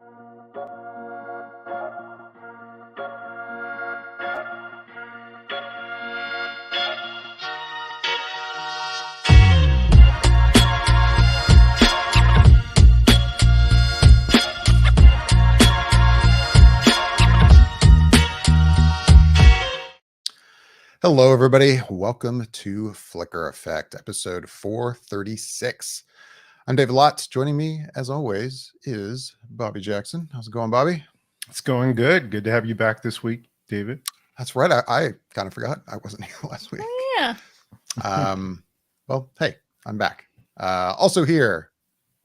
Hello, everybody. Welcome to Flicker Effect, episode 436. I'm David Lotz. Joining me, as always, is Bobby Jackson. How's it going, Bobby? It's going good. Good to have you back this week, David. That's right. I kind of forgot I wasn't here last week. Oh, yeah. Well, hey, I'm back. Also here,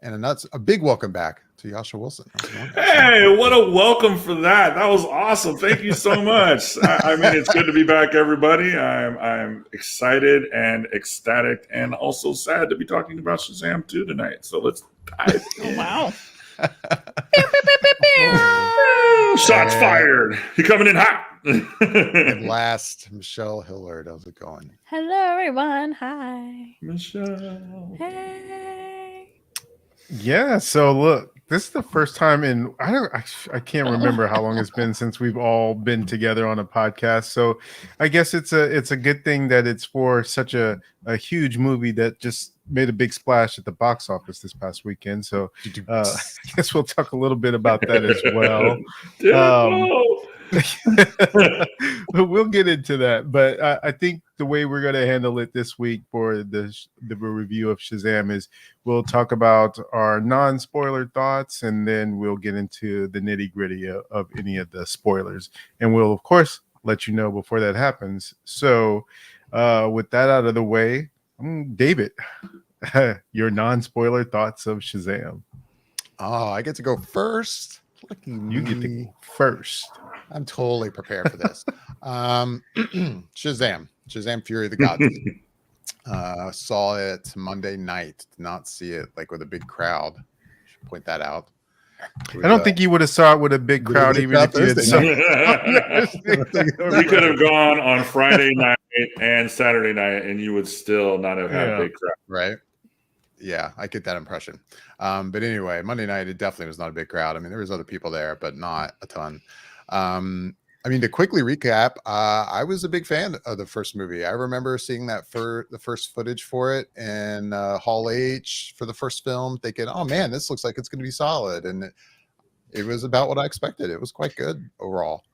and a big welcome back to Yasha Wilson. Hey, what a welcome for that. That was awesome. Thank you so much. I mean, it's good to be back, everybody. I'm excited and ecstatic and also sad to be talking about Shazam 2 tonight. So let's dive in. Oh, wow. Shots fired. He coming in hot. And last, Michelle Hillard. How's it going? Hello, everyone. Hi. Michelle. Hey. Yeah. So look, this is the first time in I can't remember how long it's been since we've all been together on a podcast. So I guess it's a good thing that it's for such a huge movie that just made a big splash at the box office this past weekend. So I guess we'll talk a little bit about that as well. But we'll get into that. But I think the way we're going to handle it this week for the review of Shazam is we'll talk about our non-spoiler thoughts, and then we'll get into the nitty-gritty of any of the spoilers. And we'll, of course, let you know before that happens. So with that out of the way, David, your non-spoiler thoughts of Shazam. Oh, I get to go first. You get to go first. I'm totally prepared for this. Shazam Fury of the Gods. Saw it Monday night. Did not see it like with a big crowd. Should point that out. I don't think you would have saw it with a big crowd even if you had saw it. We could have gone on Friday night and Saturday night, and you would still not have had a big crowd. Right? Yeah, I get that impression. But anyway, Monday night, it definitely was not a big crowd. I mean, there was other people there, but not a ton. I mean, to quickly recap, I was a big fan of the first movie. I remember seeing that for the first footage for it in Hall H for the first film, thinking, oh man, this looks like it's going to be solid. And it was about what I expected. It was quite good overall.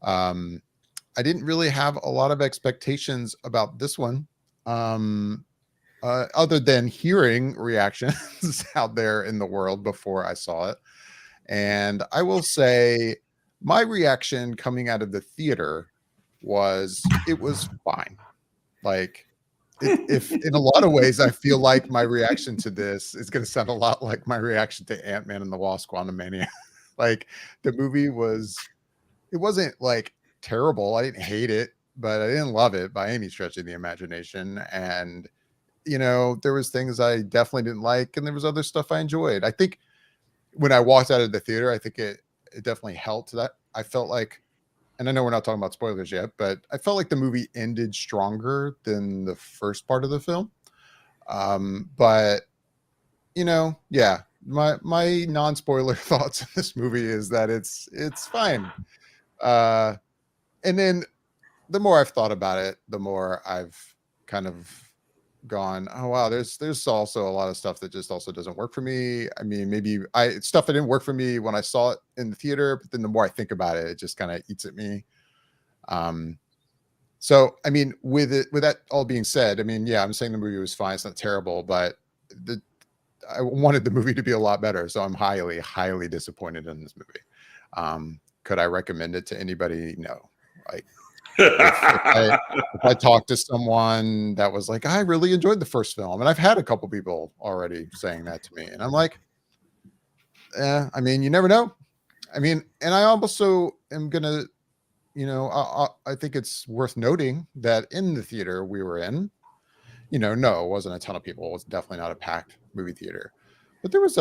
I didn't really have a lot of expectations about this one. Other than hearing reactions out there in the world before I saw it. And I will say my reaction coming out of the theater was, it was fine. Like, if in a lot of ways, I feel like my reaction to this is going to sound a lot like my reaction to Ant-Man and the Wasp: Quantumania. Like, the movie it wasn't like terrible. I didn't hate it, but I didn't love it by any stretch of the imagination. And you know, there was things I definitely didn't like, and there was other stuff I enjoyed. I think when I walked out of the theater, I think it definitely helped that I felt like, and I know we're not talking about spoilers yet, but I felt like the movie ended stronger than the first part of the film. But you know, yeah, my non-spoiler thoughts in this movie is that it's fine. And then the more I've thought about it, the more I've kind of gone, oh wow, there's also a lot of stuff that just also doesn't work for me. I mean, maybe stuff that didn't work for me when I saw it in the theater, but then the more I think about it, it just kind of eats at me. So I mean, with that all being said, I mean, yeah, I'm saying the movie was fine, it's not terrible, but I wanted the movie to be a lot better, so I'm highly disappointed in this movie. Could I recommend it to anybody? No. Like, if I talked to someone that was like, I really enjoyed the first film, and I've had a couple people already saying that to me, and I'm like, I mean, you never know. I mean, and I also am gonna, you know, I think it's worth noting that in the theater we were in, you know, no, it wasn't a ton of people. It was definitely not a packed movie theater, but there was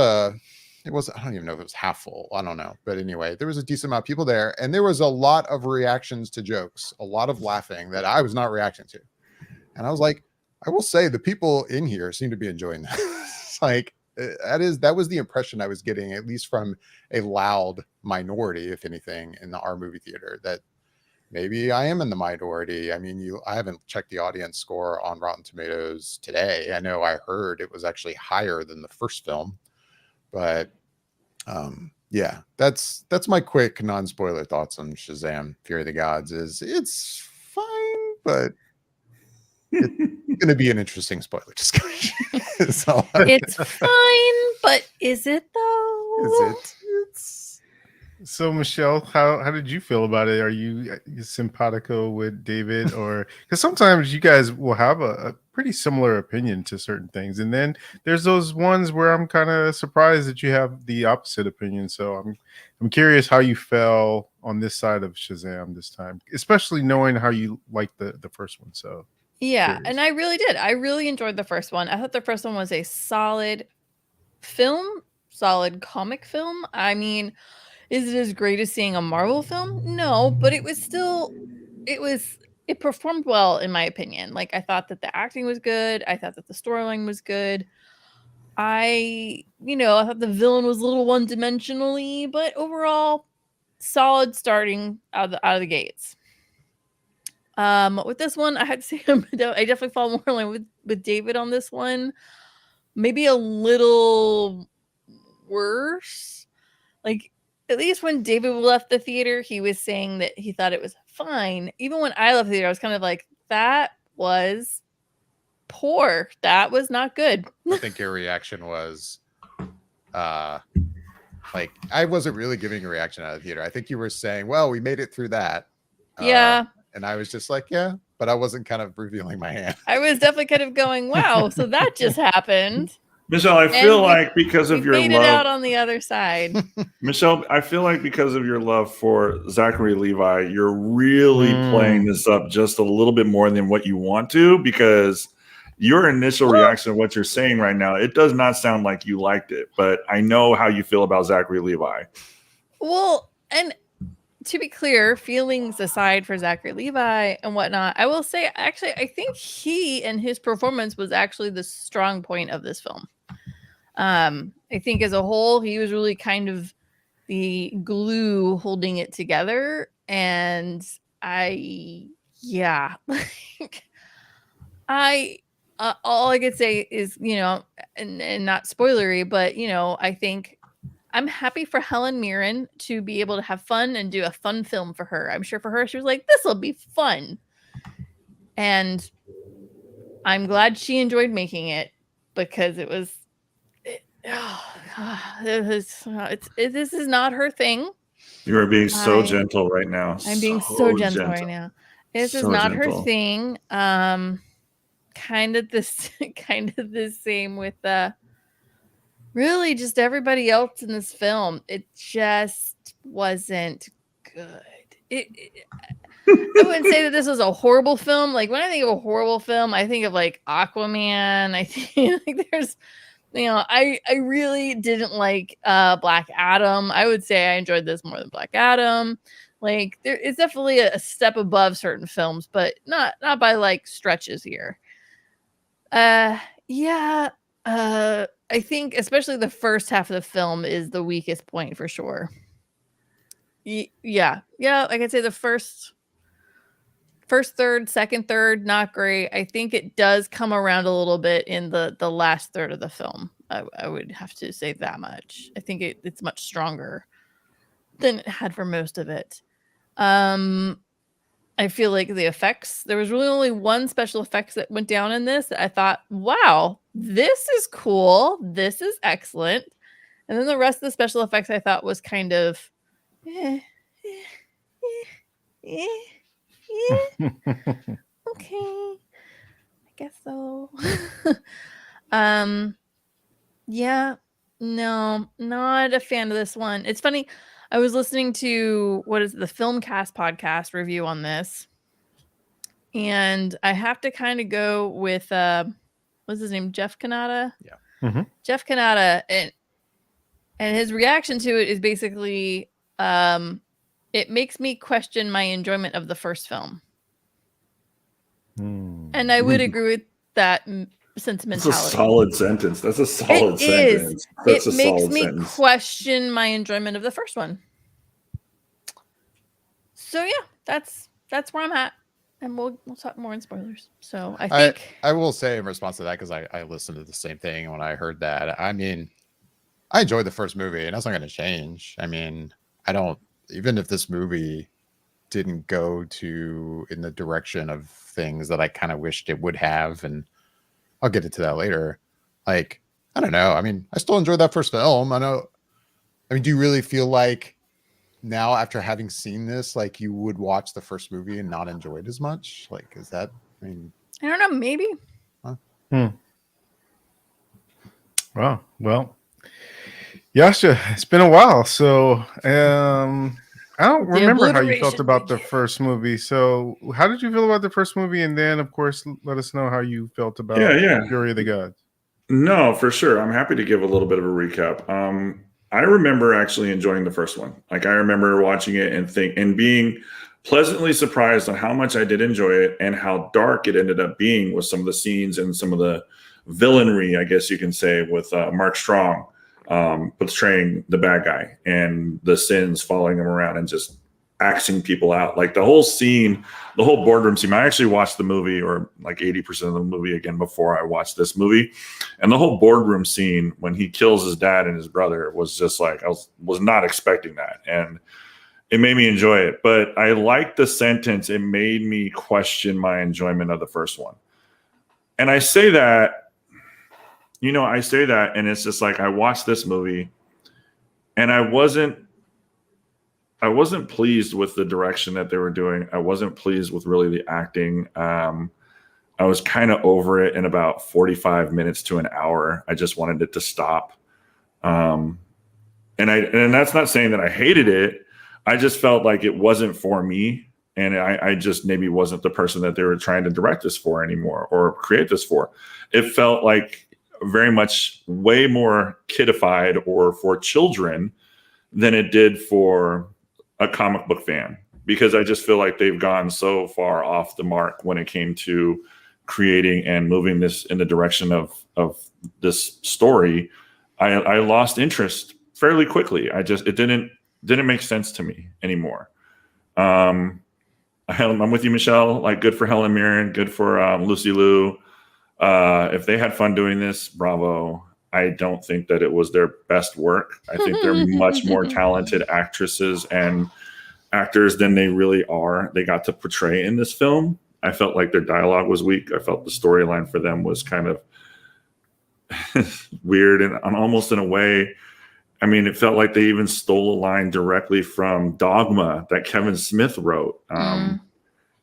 it was, I don't even know if it was half full. I don't know. But anyway, there was a decent amount of people there, and there was a lot of reactions to jokes, a lot of laughing that I was not reacting to. And I was like, I will say the people in here seem to be enjoying this. Like, that was the impression I was getting, at least from a loud minority, if anything, in our movie theater, that maybe I am in the minority. I mean, I haven't checked the audience score on Rotten Tomatoes today. I know I heard it was actually higher than the first film, but yeah, that's my quick non-spoiler thoughts on Shazam: Fury of the Gods. It's fine, but it's going to be an interesting spoiler discussion. So, It's fine, but is it though? is it? It's So Michelle, how did you feel about it? Are you simpatico with David, or because sometimes you guys will have a pretty similar opinion to certain things, and then there's those ones where I'm kind of surprised that you have the opposite opinion. So I'm curious how you fell on this side of Shazam this time, especially knowing how you liked the first one. So Yeah, curious. and I really did. I really enjoyed the first one. I thought the first one was a solid film, solid comic film. I mean, is it as great as seeing a Marvel film? No, but it performed well in my opinion. Like I thought that the acting was good. I thought that the storyline was good. I thought the villain was a little one-dimensionally, but overall solid starting out of the gates. With this one, I had to say I definitely fall more in line with David on this one. Maybe a little worse. Like, at least when David left the theater, he was saying that he thought it was fine. Even when I left the theater, I was kind of like, that was poor. That was not good. I think your reaction was like, I wasn't really giving a reaction out of the theater. I think you were saying, well, we made it through that. Yeah. And I was just like, yeah, but I wasn't kind of revealing my hand. I was definitely kind of going, wow, so that just happened. Michelle, I feel like because of your made it out love, on the other side. Michelle, I feel like because of your love for Zachary Levi, you're really playing this up just a little bit more than what you want to, because your initial reaction to what you're saying right now, it does not sound like you liked it, but I know how you feel about Zachary Levi. Well, and to be clear, feelings aside for Zachary Levi and whatnot, I will say, actually, I think he and his performance was actually the strong point of this film. I think as a whole, he was really kind of the glue holding it together. And all I could say is, and not spoilery, but, I think I'm happy for Helen Mirren to be able to have fun and do a fun film for her. I'm sure for her, she was like, this will be fun. And I'm glad she enjoyed making it, because this is not her thing. You are being so gentle right now. I'm being so gentle right now. This is not her thing. Kind of the same with really just everybody else in this film. It just wasn't good. I wouldn't say that this was a horrible film. Like, when I think of a horrible film, I think of like Aquaman. I think like there's, I really didn't like Black Adam. I would say I enjoyed this more than Black Adam. Like, it's definitely a step above certain films, but not by like stretches here. I think especially the first half of the film is the weakest point for sure. Yeah. I could say the first third, second third, not great. I think it does come around a little bit in the last third of the film. I would have to say that much. I think it's much stronger than it had for most of it. I feel like the effects, there was really only one special effects that went down in this that I thought, wow, this is cool. This is excellent. And then the rest of the special effects I thought was kind of okay, I guess so. No, not a fan of this one. It's funny, I was listening to the Filmcast podcast review on this, and I have to kind of go with what's his name, Jeff Kanata. Yeah. Mm-hmm. Jeff Kanata, and his reaction to it is basically it makes me question my enjoyment of the first film. And I would agree with that sentimentality. solid sentence. That's a solid It is. sentence. That's It a makes solid me sentence. question my enjoyment of the first one. So yeah, that's where I'm at, and we'll talk more in spoilers. So I think I will say in response to that, because I listened to the same thing when I heard that. I mean, I enjoyed the first movie, and that's not going to change. I mean, I don't, even if this movie didn't go in the direction of things that I kind of wished it would have, and I'll get into that later. Like, I don't know. I mean, I still enjoyed that first film. I mean, do you really feel like now, after having seen this, like you would watch the first movie and not enjoy it as much? Like, is that, I mean, I don't know, maybe. Wow. Well, Yasha, it's been a while. So I don't remember how you felt obliteration about the begins. first movie. So how did you feel about the first movie? And then, of course, let us know how you felt about Yeah. Fury of the Gods. No, for sure. I'm happy to give a little bit of a recap. I remember actually enjoying the first one. Like I remember watching it and being pleasantly surprised on how much I did enjoy it and how dark it ended up being with some of the scenes and some of the villainry, I guess you can say, with Mark Strong portraying the bad guy and the sins following him around and just axing people out. Like the whole scene, the whole boardroom scene. I actually watched the movie, or like 80% of the movie again before I watched this movie. And the whole boardroom scene when he kills his dad and his brother was just like, I was not expecting that. And it made me enjoy it. But I liked the sentence. It made me question my enjoyment of the first one. And I say that, and it's just like I watched this movie and I wasn't pleased with the direction that they were doing. I wasn't pleased with really the acting. I was kind of over it in about 45 minutes to an hour. I just wanted it to stop. And that's not saying that I hated it. I just felt like it wasn't for me. And I just maybe wasn't the person that they were trying to direct this for anymore or create this for. It felt like very much way more kidified or for children than it did for a comic book fan, because I just feel like they've gone so far off the mark when it came to creating and moving this in the direction of this story. I lost interest fairly quickly. It didn't make sense to me anymore. I'm with you, Michelle. Like, good for Helen Mirren, good for Lucy Liu. If they had fun doing this, bravo. I don't think that it was their best work. I think they're much more talented actresses and actors than they really are. They got to portray in this film. I felt like their dialogue was weak. I felt the storyline for them was kind of weird and almost in a way. I mean, it felt like they even stole a line directly from Dogma that Kevin Smith wrote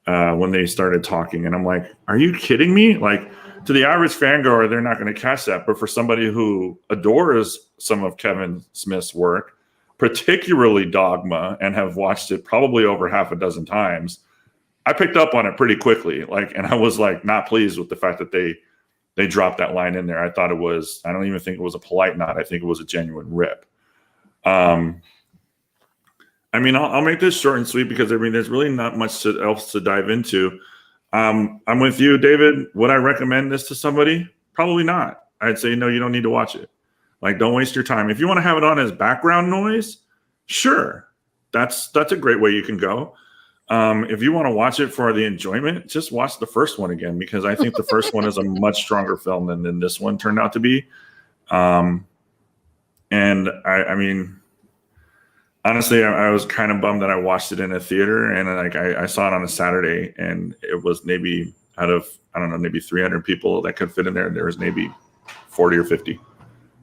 when they started talking. And I'm like, are you kidding me? Like, to the average fangoer, they're not going to catch that. But for somebody who adores some of Kevin Smith's work, particularly Dogma, and have watched it probably over half a dozen times, I picked up on it pretty quickly. And I was like not pleased with the fact that they dropped that line in there. I thought I don't even think it was a polite nod. I think it was a genuine rip. I mean, I'll make this short and sweet because there's really not much else to dive into. I'm with you, David. Would I recommend this to somebody? Probably not. I'd say, no, you don't need to watch it. Like, don't waste your time. If you want to have it on as background noise, sure. That's a great way you can go. If you want to watch it for the enjoyment, just watch the first one again, because I think the first one is a much stronger film than this one turned out to be. And I mean, honestly, I was kind of bummed that I watched it in a theater, and I saw it on a Saturday, and it was maybe out of, I don't know, maybe 300 people that could fit in there. There was maybe 40 or 50.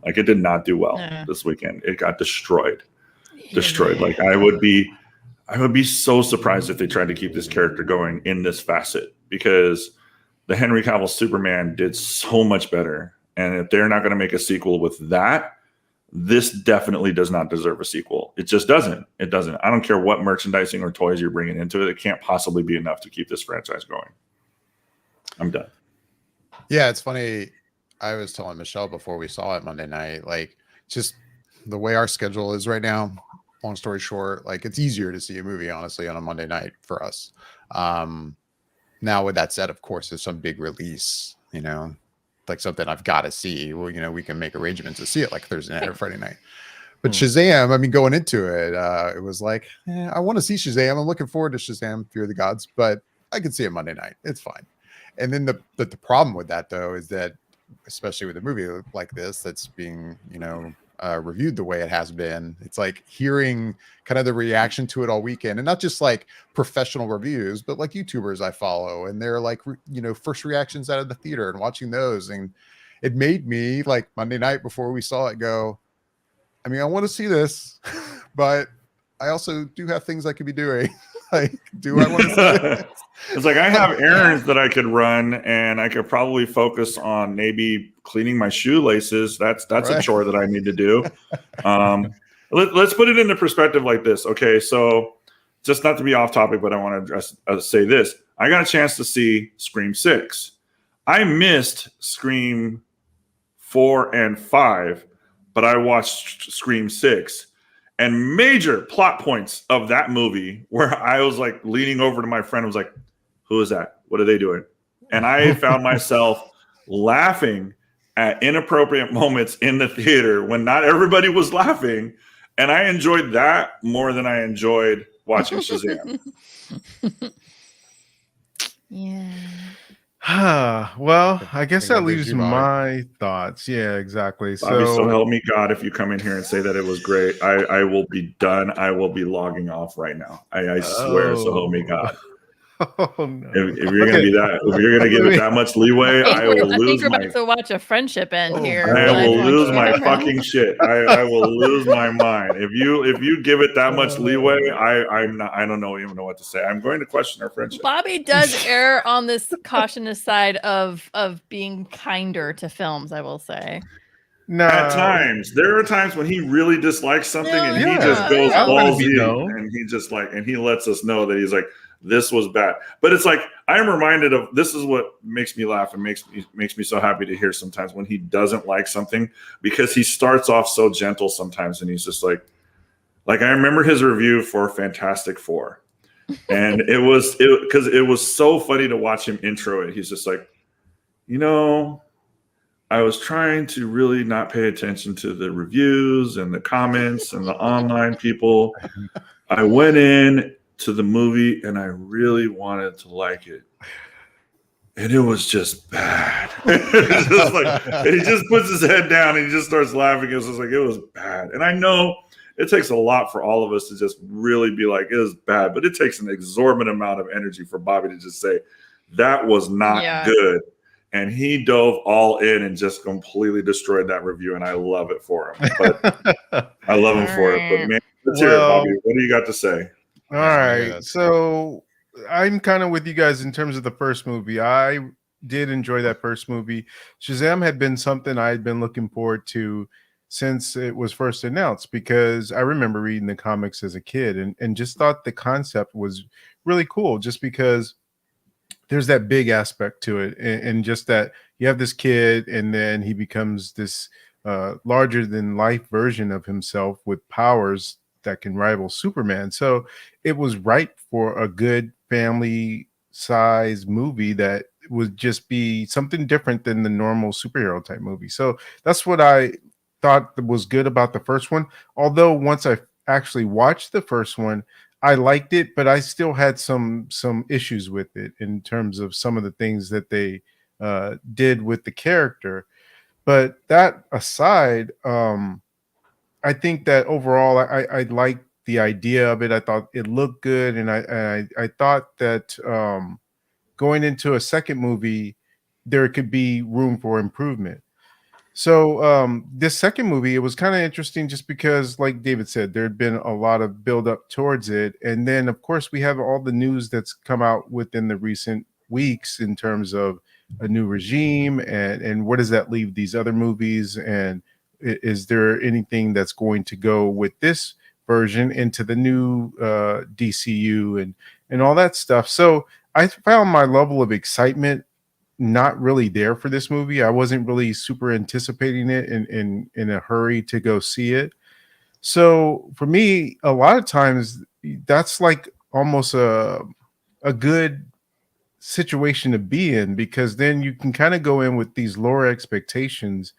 Like, it did not do well this weekend. It got destroyed. Like, I would be so surprised if they tried to keep this character going in this facet, because the Henry Cavill Superman did so much better. And if they're not going to make a sequel with that, this definitely does not deserve a sequel. It just doesn't. It doesn't. I don't care what merchandising or toys you're bringing into it. It can't possibly be enough to keep this franchise going. I'm done. Yeah, it's funny. I was telling Michelle before we saw it Monday night, like, just the way our schedule is right now, long story short, like, it's easier to see a movie, honestly, on a Monday night for us. Now, with that said, of course, there's some big release, like something I've got to see. Well, we can make arrangements to see it like Thursday night or Friday night. But Shazam, I mean, going into it, it was like, I want to see Shazam. I'm looking forward to Shazam, Fear of the Gods, but I can see it Monday night. It's fine. And then the problem with that, though, is that, especially with a movie like this that's being, reviewed the way it has been, it's like hearing kind of the reaction to it all weekend, and not just like professional reviews, but like YouTubers I follow, and they're like, first reactions out of the theater and watching those. And it made me, like, Monday night before we saw it, go, I mean, I want to see this, but I also do have things I could be doing. Like, do I want to see this? It's like I have errands that I could run, and I could probably focus on maybe cleaning my shoelaces. That's right. A chore that I need to do. Let's put it into perspective like this. Okay, so just not to be off topic, but I want to say this. I got a chance to see Scream 6. I missed Scream 4 and 5, but I watched Scream 6. And major plot points of that movie where I was like leaning over to my friend and was like, who is that? What are they doing? And I found myself laughing at inappropriate moments in the theater when not everybody was laughing. And I enjoyed that more than I enjoyed watching Shazam. Yeah. Well, I guess that leaves my thoughts. Yeah, exactly. Bobby, so help me God, if you come in here and say that it was great, I will be done. I will be logging off right now. I swear, so help me God. Oh no! If you're gonna be that, if you're gonna give it that much leeway, I will lose. I think we're about to watch a friendship end here. I will lose my fucking shit. I will lose my mind if you give it that much leeway. I don't even know what to say. I'm going to question our friendship. Bobby does err on this cautious side of being kinder to films, I will say. No. At times, there are times when he really dislikes something, and he just goes ballsy, and he just and he lets us know that he's like, this was bad. But it's like, I'm reminded of, this is what makes me laugh and makes me so happy to hear sometimes when he doesn't like something, because he starts off so gentle sometimes, and he's just like I remember his review for Fantastic Four, and it was so funny to watch him intro it. He's just like, I was trying to really not pay attention to the reviews and the comments and the online people. I went in to the movie and I really wanted to like it, and it was just bad. It's just and he just puts his head down and he just starts laughing. It's just like, it was bad. And I know it takes a lot for all of us to just really be like, it was bad, but it takes an exorbitant amount of energy for Bobby to just say that was not good. And he dove all in and just completely destroyed that review, and I love it for him. But I love him for it. But man, let's hear it, Bobby. What do you got to say? All right, so I'm kind of with you guys in terms of the first movie. I did enjoy that first movie. Shazam had been something I had been looking forward to since it was first announced, because I remember reading the comics as a kid and just thought the concept was really cool, just because there's that big aspect to it, and just that you have this kid and then he becomes this larger than life version of himself with powers that can rival Superman. So it was ripe for a good family size movie that would just be something different than the normal superhero type movie. So that's what I thought was good about the first one. Although once I actually watched the first one, I liked it, but I still had some issues with it in terms of some of the things that they did with the character. But that aside, I think that overall, I liked the idea of it. I thought it looked good, and I thought that going into a second movie, there could be room for improvement. So this second movie, it was kind of interesting just because, like David said, there had been a lot of build up towards it. And then, of course, we have all the news that's come out within the recent weeks in terms of a new regime and what does that leave these other movies, and is there anything that's going to go with this version into the new DCU and all that stuff. So I found my level of excitement not really there for this movie. I wasn't really super anticipating it in a hurry to go see it. So for me, a lot of times that's like almost a good situation to be in, because then you can kind of go in with these lower expectations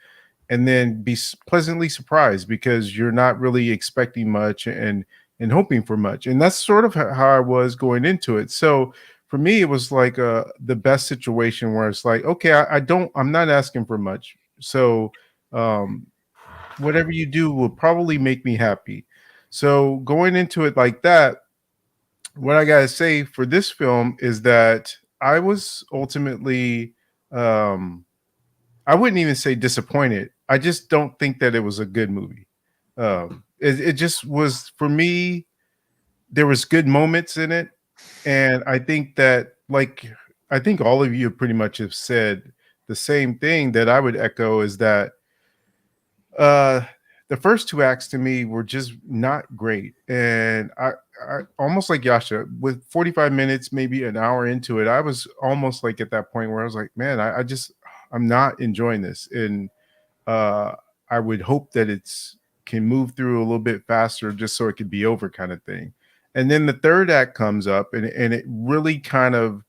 and then be pleasantly surprised because you're not really expecting much and hoping for much. And that's sort of how I was going into it. So for me, it was like the best situation where it's like, okay, I'm not asking for much. So um, whatever you do will probably make me happy. So going into it like that, what I gotta say for this film is that I was ultimately, um, I wouldn't even say disappointed. I just don't think that it was a good movie. It just was for me. There was good moments in it, and I think that, like, I think all of you pretty much have said the same thing that I would echo, is that uh the first two acts to me were just not great. And I almost like Yasha, with 45 minutes, maybe an hour into it, I was almost like at that point where I was like, man, I'm not enjoying this. And uh I would hope that it's can move through a little bit faster just so it could be over, kind of thing. And then the third act comes up, and it really kind of,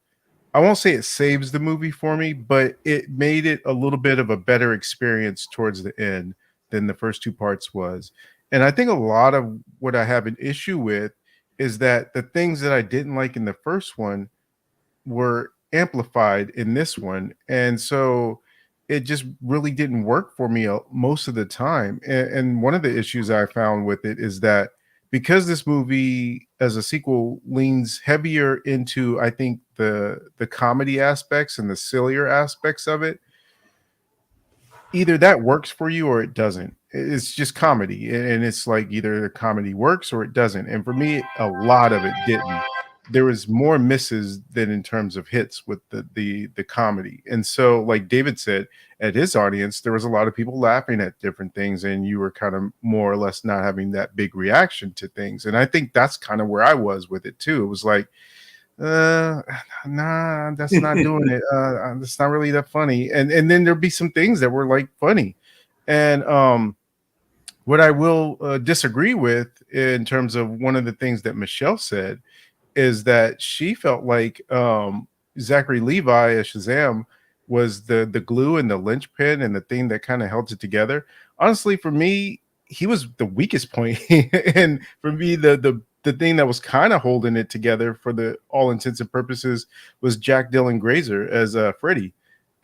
I won't say it saves the movie for me, but it made it a little bit of a better experience towards the end than the first two parts was. And I think a lot of what I have an issue with is that the things that I didn't like in the first one were amplified in this one. And so it just really didn't work for me most of the time. And one of the issues I found with it is that because this movie as a sequel leans heavier into, I think, the comedy aspects and the sillier aspects of it, either that works for you or it doesn't. It's just comedy, and it's like either the comedy works or it doesn't. And for me, a lot of it didn't. There was more misses than in terms of hits with the comedy. And so, like David said, at his audience, there was a lot of people laughing at different things, and you were kind of more or less not having that big reaction to things. And I think that's kind of where I was with it too. It was like, nah, that's not doing it. That's not really that funny. And then there'd be some things that were like funny. And what I will disagree with in terms of one of the things that Michelle said is that she felt like Zachary Levi as Shazam was the glue and the linchpin and the thing that kind of held it together. Honestly, for me, he was the weakest point. And for me, the thing that was kind of holding it together for the all intents and purposes was Jack Dylan Grazer as Freddy.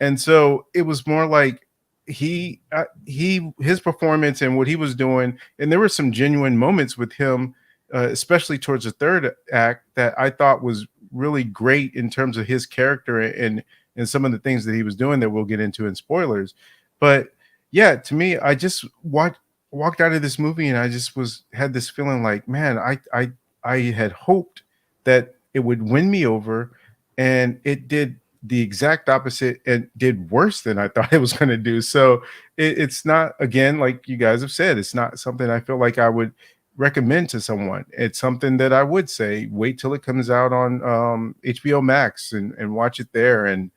And so it was more like his performance and what he was doing, and there were some genuine moments with him, especially towards the third act, that I thought was really great in terms of his character and some of the things that he was doing that we'll get into in spoilers. But yeah, to me, I just walked out of this movie and I just had this feeling like, man, I had hoped that it would win me over, and it did the exact opposite and did worse than I thought it was going to do. So it's not, again, like you guys have said, it's not something I feel like I would recommend to someone. It's something that I would say, wait till it comes out on HBO Max and watch it there. And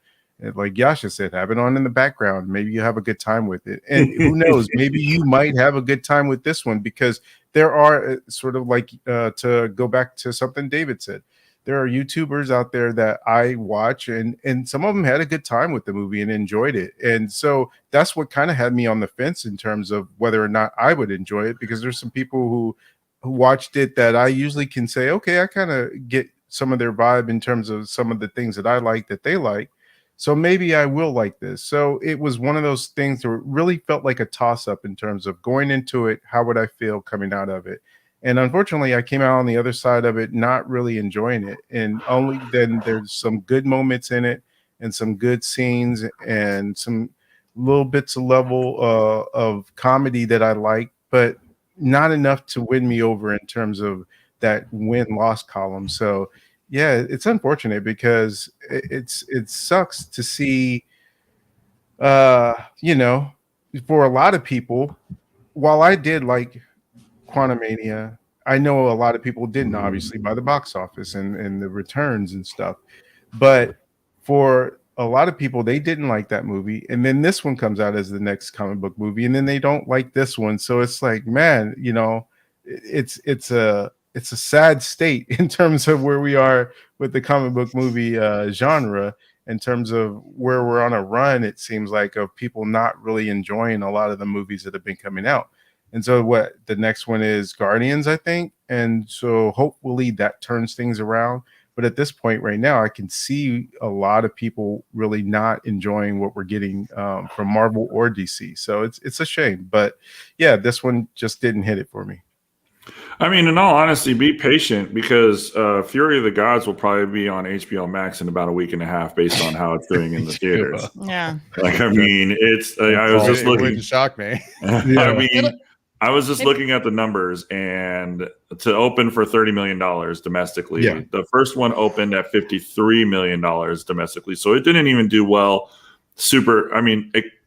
like Yasha said, have it on in the background. Maybe you have a good time with it. And who knows, maybe you might have a good time with this one, because there are sort of like, to go back to something David said, there are YouTubers out there that I watch, and some of them had a good time with the movie and enjoyed it. And so that's what kind of had me on the fence in terms of whether or not I would enjoy it, because there's some people who watched it that I usually can say, okay, I kind of get some of their vibe in terms of some of the things that I like that they like. So maybe I will like this. So it was one of those things that really felt like a toss up in terms of going into it. How would I feel coming out of it? And unfortunately, I came out on the other side of it not really enjoying it. And only then there's some good moments in it and some good scenes and some little bits of level of comedy that I like, but not enough to win me over in terms of that win-loss column. So yeah, it's unfortunate because it sucks to see, you know, for a lot of people, while I did like Quantumania, I know a lot of people didn't, obviously, by the box office and the returns and stuff. But for a lot of people, they didn't like that movie. And then this one comes out as the next comic book movie, and then they don't like this one. So it's like, man, you know, it's a it's a sad state in terms of where we are with the comic book movie genre. In terms of where we're on a run, it seems like, of people not really enjoying a lot of the movies that have been coming out. And so what the next one is Guardians, I think. And so hopefully that turns things around. But at this point right now, I can see a lot of people really not enjoying what we're getting from Marvel or DC. So it's a shame. But yeah, this one just didn't hit it for me. I mean, in all honesty, be patient, because Fury of the Gods will probably be on HBO Max in about a week and a half, based on how it's doing in the theaters. Yeah. Like, I mean, it's. I was just It looking. wouldn't shock me. I mean, I was just looking at the numbers, and to open for $30 million domestically, the first one opened at $53 million domestically, so it didn't even do well.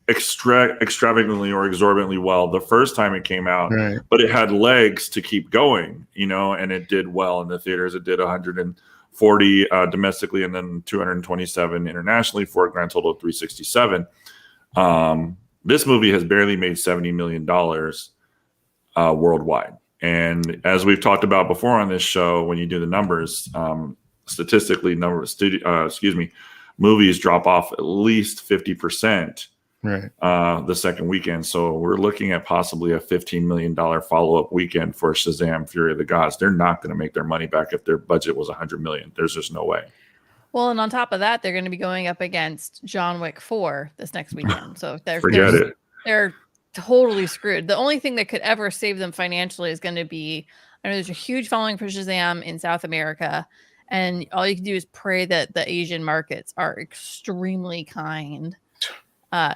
Extravagantly or exorbitantly well the first time it came out, Right. but it had legs to keep going, and it did well in the theaters. It did 140 domestically, and then 227 internationally, for a grand total of 367. This movie has barely made $70 million worldwide. And as we've talked about before on this show, when you do the numbers, statistically, movies drop off at least 50%. Right. The second weekend. So we're looking at possibly a $15 million follow-up weekend for Shazam! Fury of the Gods. They're not going to make their money back if their budget was $100 million. There's just no way. Well, and on top of that, they're going to be going up against John Wick 4 this next weekend. So they're totally screwed. The only thing that could ever save them financially is going to be, I know there's a huge following for Shazam in South America, and all you can do is pray that the Asian markets are extremely kind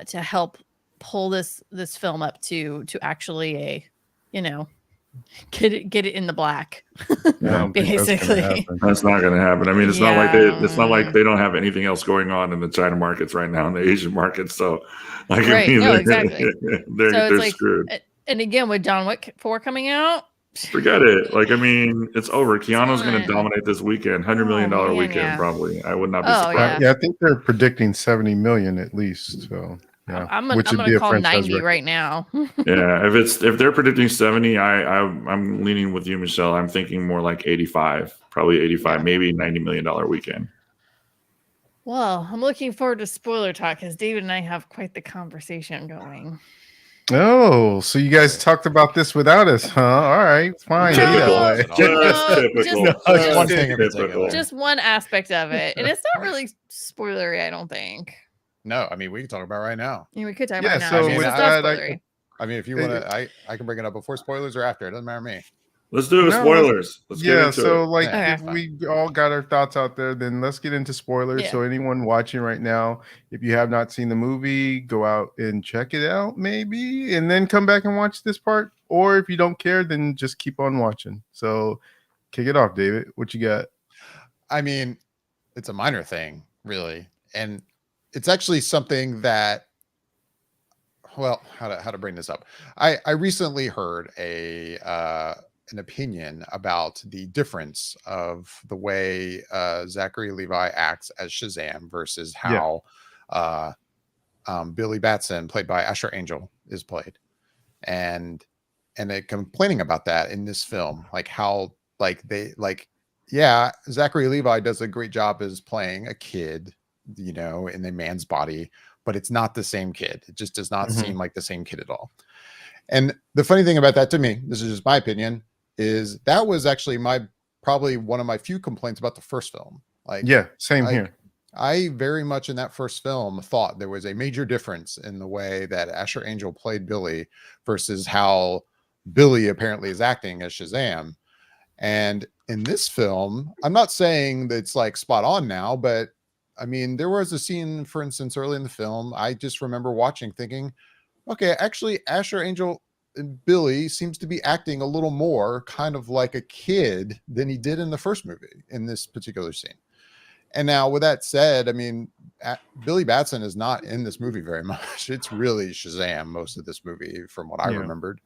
to help pull this film up to actually get it in the black. Basically, that's not going to happen. I mean, it's not like they don't have anything else going on in the China markets right now, in the Asian markets. So, like, right. I mean, Exactly. they're screwed. And again, with John Wick 4 coming out, forget it. Like, I mean, it's over. Keanu's going to dominate this weekend, $100 million weekend, probably. I would not be surprised. Yeah, I think they're predicting 70 million at least. So. Yeah. I'm gonna call 90 right now. Yeah, if they're predicting 70, I'm leaning with you, Michelle. I'm thinking more like 85, probably 85, maybe $90 million weekend. Well, I'm looking forward to spoiler talk, because David and I have quite the conversation going. Oh, so you guys talked about this without us, huh? All right, fine. Just one aspect of it, and it's not really spoilery, I don't think. No, I mean, we can talk about it right now. Yeah, we could talk about it now. So I mean, if you want to, I can bring it up before spoilers or after. It doesn't matter to me. Let's do spoilers. Let's get into it. If we all got our thoughts out there, then let's get into spoilers. Yeah. So anyone watching right now, if you have not seen the movie, go out and check it out, maybe, and then come back and watch this part. Or if you don't care, then just keep on watching. So kick it off, David. What you got? I mean, it's a minor thing, really. And it's actually something that, well, how to bring this up. I recently heard an opinion about the difference of the way Zachary Levi acts as Shazam versus how Billy Batson, played by Asher Angel, is played, and they're complaining about that in this film, like how Zachary Levi does a great job as playing a kid, in a man's body, but it's not the same kid. It just does not seem like the same kid at all. And the funny thing about that, to me, this is just my opinion, is that was actually probably one of my few complaints about the first film. Same here. I very much in that first film thought there was a major difference in the way that Asher Angel played Billy versus how Billy apparently is acting as Shazam. And in this film, I'm not saying that it's like spot on now, but I mean, there was a scene, for instance, early in the film, I just remember watching thinking, okay, actually Asher Angel and Billy seems to be acting a little more kind of like a kid than he did in the first movie in this particular scene. And now with that said, I mean, Billy Batson is not in this movie very much. It's really Shazam most of this movie from what I remembered.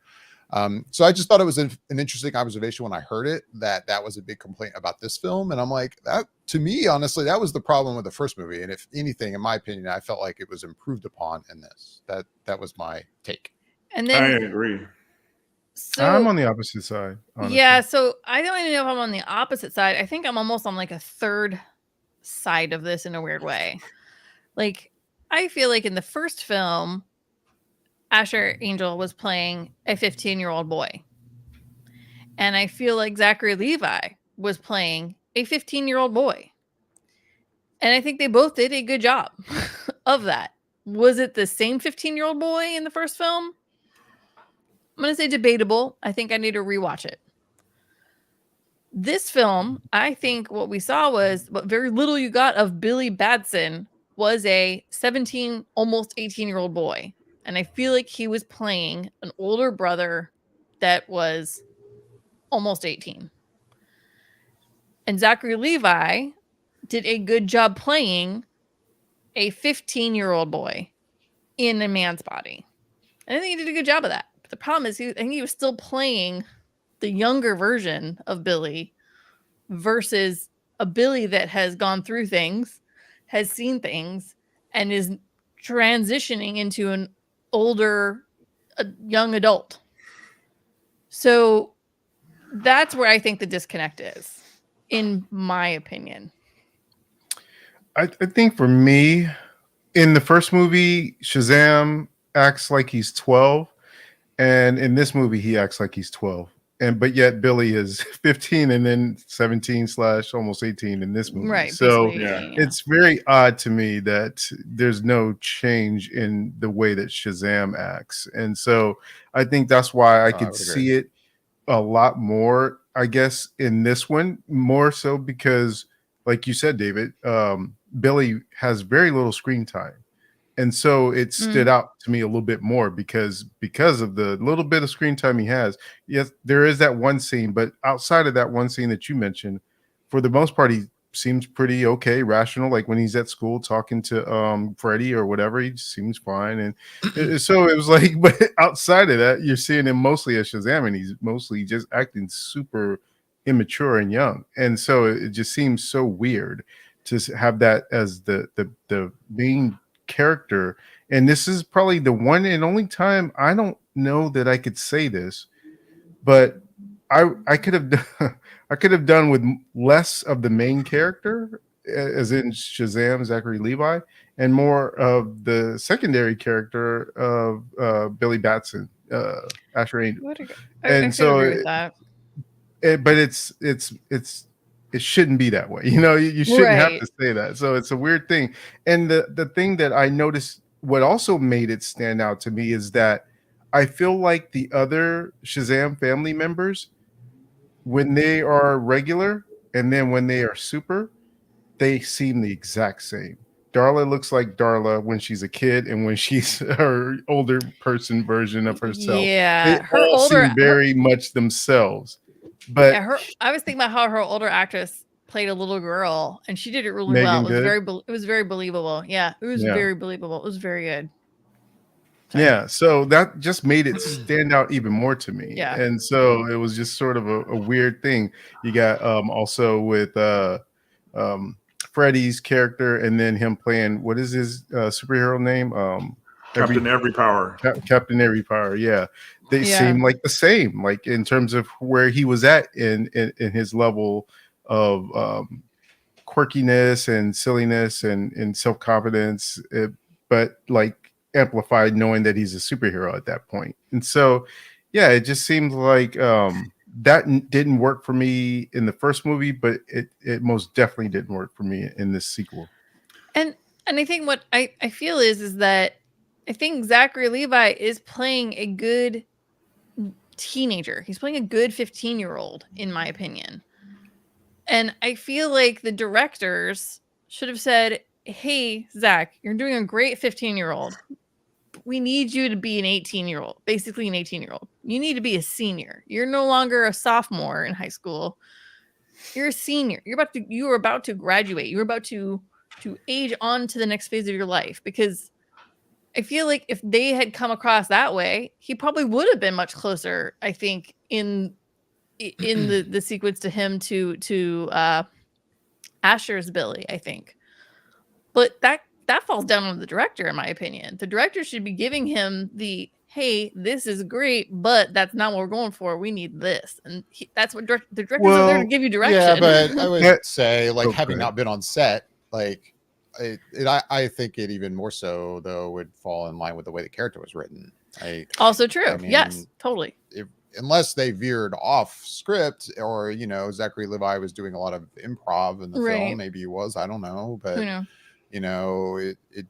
So I just thought it was an interesting observation when I heard it, that was a big complaint about this film. And I'm like, that, to me, honestly, that was the problem with the first movie. And if anything, in my opinion, I felt like it was improved upon in this. That was my take. And then I agree. I'm So on the opposite side, honestly. yeah, so I don't even know if I'm on the opposite side. I think I'm almost on like a third side of this in a weird way. Like, I feel like in the first film, Asher Angel was playing a 15-year-old boy. And I feel like Zachary Levi was playing a 15-year-old boy. And I think they both did a good job of that. Was it the same 15-year-old boy in the first film? I'm going to say debatable. I think I need to rewatch it. This film, I think what we saw was what very little you got of Billy Batson was a 17, almost 18-year-old boy. And I feel like he was playing an older brother that was almost 18. And Zachary Levi did a good job playing a 15-year-old boy in a man's body. And I think he did a good job of that. But the problem is, I think he was still playing the younger version of Billy versus a Billy that has gone through things, has seen things, and is transitioning into an older, young adult. So that's where I think the disconnect is, in my opinion. I think for me, in the first movie, Shazam acts like he's 12, and in this movie, he acts like he's 12. But yet Billy is 15 and then 17 / almost 18 in this movie. Right. So Yeah. it's very odd to me that there's no change in the way that Shazam acts. And so I think that's why I could see it a lot more, I guess, in this one, more so because, like you said, David, Billy has very little screen time. And so it stood out to me a little bit more because of the little bit of screen time he has. Yes, there is that one scene, but outside of that one scene that you mentioned, for the most part, he seems pretty okay, rational. Like when he's at school talking to Freddie or whatever, he seems fine. And so it was like, but outside of that, you're seeing him mostly as Shazam, and he's mostly just acting super immature and young. And so it just seems so weird to have that as the main character. And this is probably the one and only time, I don't know that I could say this, but I could have done with less of the main character, as in Shazam, Zachary Levi, and more of the secondary character of Billy Batson, Asher Angel. I so agree with that. But it shouldn't be that way. You shouldn't have to say that. So it's a weird thing. And the thing that I noticed, what also made it stand out to me, is that I feel like the other Shazam family members, when they are regular and then when they are super, they seem the exact same. Darla looks like Darla when she's a kid and when she's her older person version of herself. Yeah, they all seem very much themselves. But yeah, I was thinking about how her older actress played a little girl, and she did it really well. It was very believable. Yeah, it was very believable. It was very good. Sorry. Yeah, so that just made it stand out even more to me. Yeah, and so it was just sort of a weird thing. You got also with Freddie's character, and then him playing, what is his superhero name? Captain Every Power. Captain Every Power. Yeah. They seem like the same, like in terms of where he was at in his level of quirkiness and silliness and self-confidence, but like amplified knowing that he's a superhero at that point. And so, yeah, it just seemed like that didn't work for me in the first movie, but it most definitely didn't work for me in this sequel. And I think what I feel is that I think Zachary Levi is playing a good teenager. He's playing a good 15-year-old, in my opinion. And I feel like the directors should have said, hey, Zach, you're doing a great 15-year-old. We need you to be an 18-year-old, basically an 18-year-old. You need to be a senior. You're no longer a sophomore in high school. You're a senior. You are about to graduate. You're about to age on to the next phase of your life, because I feel like if they had come across that way, he probably would have been much closer, I think, in the sequence to him to Asher's Billy, I think. But that falls down on the director, in my opinion. The director should be giving him the, hey, this is great, but that's not what we're going for. We need this. And that's what the directors are there to Well, give you Yeah, direction. but I would That- say, like, Oh, having good. not been on set, like, I think it even more so though would fall in line with the way the character was written. Also true. I Yes, mean, totally. unless they veered off script, or Zachary Levi was doing a lot of improv in the Right. film, maybe he was, I don't know, but Who knows? it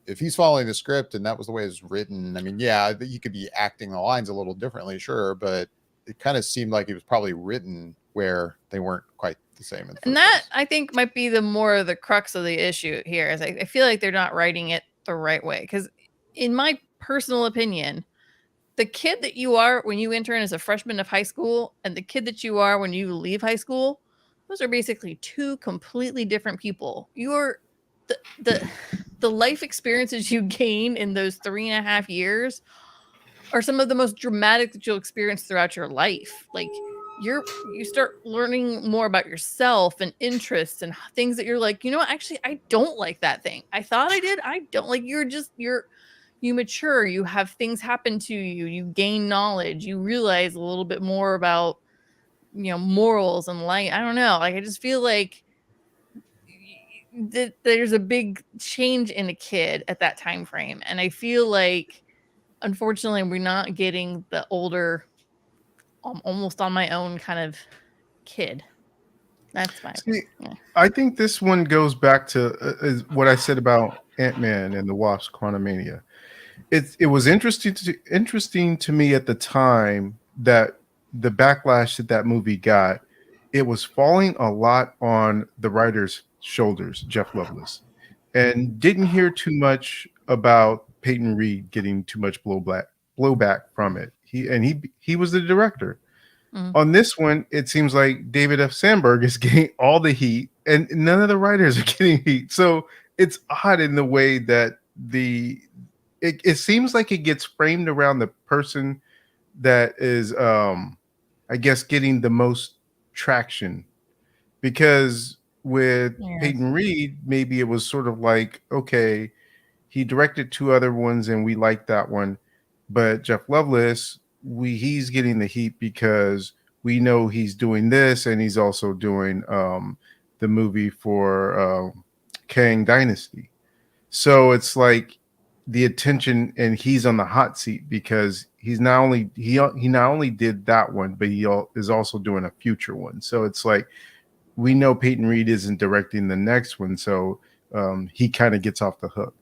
if he's following the script and that was the way it's written, I mean, yeah, you could be acting the lines a little differently, sure, but it kind of seemed like it was probably written where they weren't quite the same. And that I think might be the crux of the issue here. Is I feel like they're not writing it the right way. Because in my personal opinion, the kid that you are when you enter in as a freshman of high school and the kid that you are when you leave high school, those are basically two completely different people. You're the life experiences you gain in those 3.5 years are some of the most dramatic that you'll experience throughout your life. Like you start learning more about yourself and interests and things that you're like, actually, I don't like that thing. I thought I did. I don't like. You mature. You have things happen to you. You gain knowledge. You realize a little bit more about morals and life. I don't know. Like I just feel like there's a big change in a kid at that time frame, and I feel like unfortunately we're not getting the older almost on my own kind of kid. That's my I think this one goes back to what I said about Ant-Man and the Wasp: Quantumania. It was interesting to me at the time that the backlash that movie got, it was falling a lot on the writer's shoulders, Jeff Loveless, and didn't hear too much about Peyton Reed getting too much blowback from it. He was the director. On this one, it seems like David F. Sandberg is getting all the heat, and none of the writers are getting heat. So it's odd in the way that it seems like it gets framed around the person that is, I guess, getting the most traction. Because with Peyton Reed, maybe it was sort of like, okay, he directed 2 other ones and we like that one, but Jeff Loveless, he's getting the heat because we know he's doing this and he's also doing the movie for Kang Dynasty. So it's like the attention, and he's on the hot seat because he not only did that one, but he is also doing a future one. So it's like we know Peyton Reed isn't directing the next one, so he kind of gets off the hook.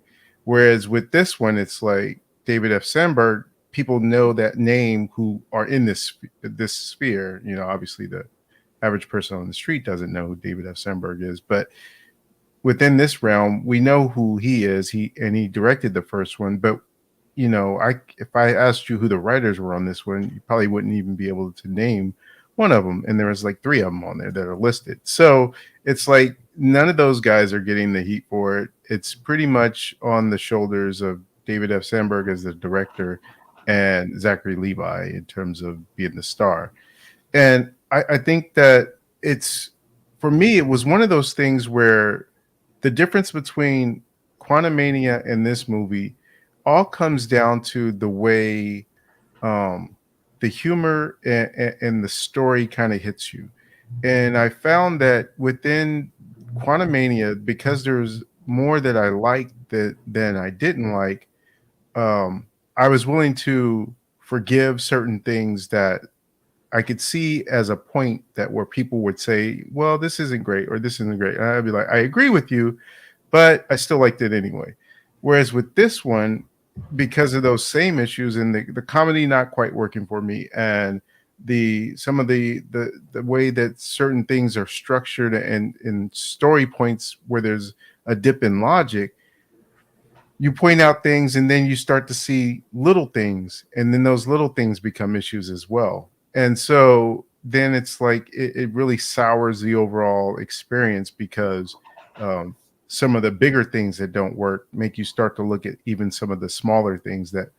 Whereas with this one, it's like David F. Sandberg, people know that name who are in this sphere. Obviously the average person on the street doesn't know who David F. Sandberg is, but within this realm, we know who he is. He directed the first one, but if I asked you who the writers were on this one, you probably wouldn't even be able to name one of them. And there was like 3 of them on there that are listed. So it's like none of those guys are getting the heat for it. It's pretty much on the shoulders of David F. Sandberg as the director and Zachary Levi in terms of being the star. And I think that for me, it was one of those things where the difference between Quantumania and this movie all comes down to the way the humor and the story kind of hits you. And I found that within Quantumania, because there's more that I liked than I didn't like, I was willing to forgive certain things that I could see as a point that where people would say, well, this isn't great or this isn't great. And I'd be like, I agree with you, but I still liked it anyway. Whereas with this one, because of those same issues and the comedy not quite working for me, and some of the way that certain things are structured and in story points where there's a dip in logic, you point out things and then you start to see little things, and then those little things become issues as well. And so then it's like it really sours the overall experience because some of the bigger things that don't work make you start to look at even some of the smaller things that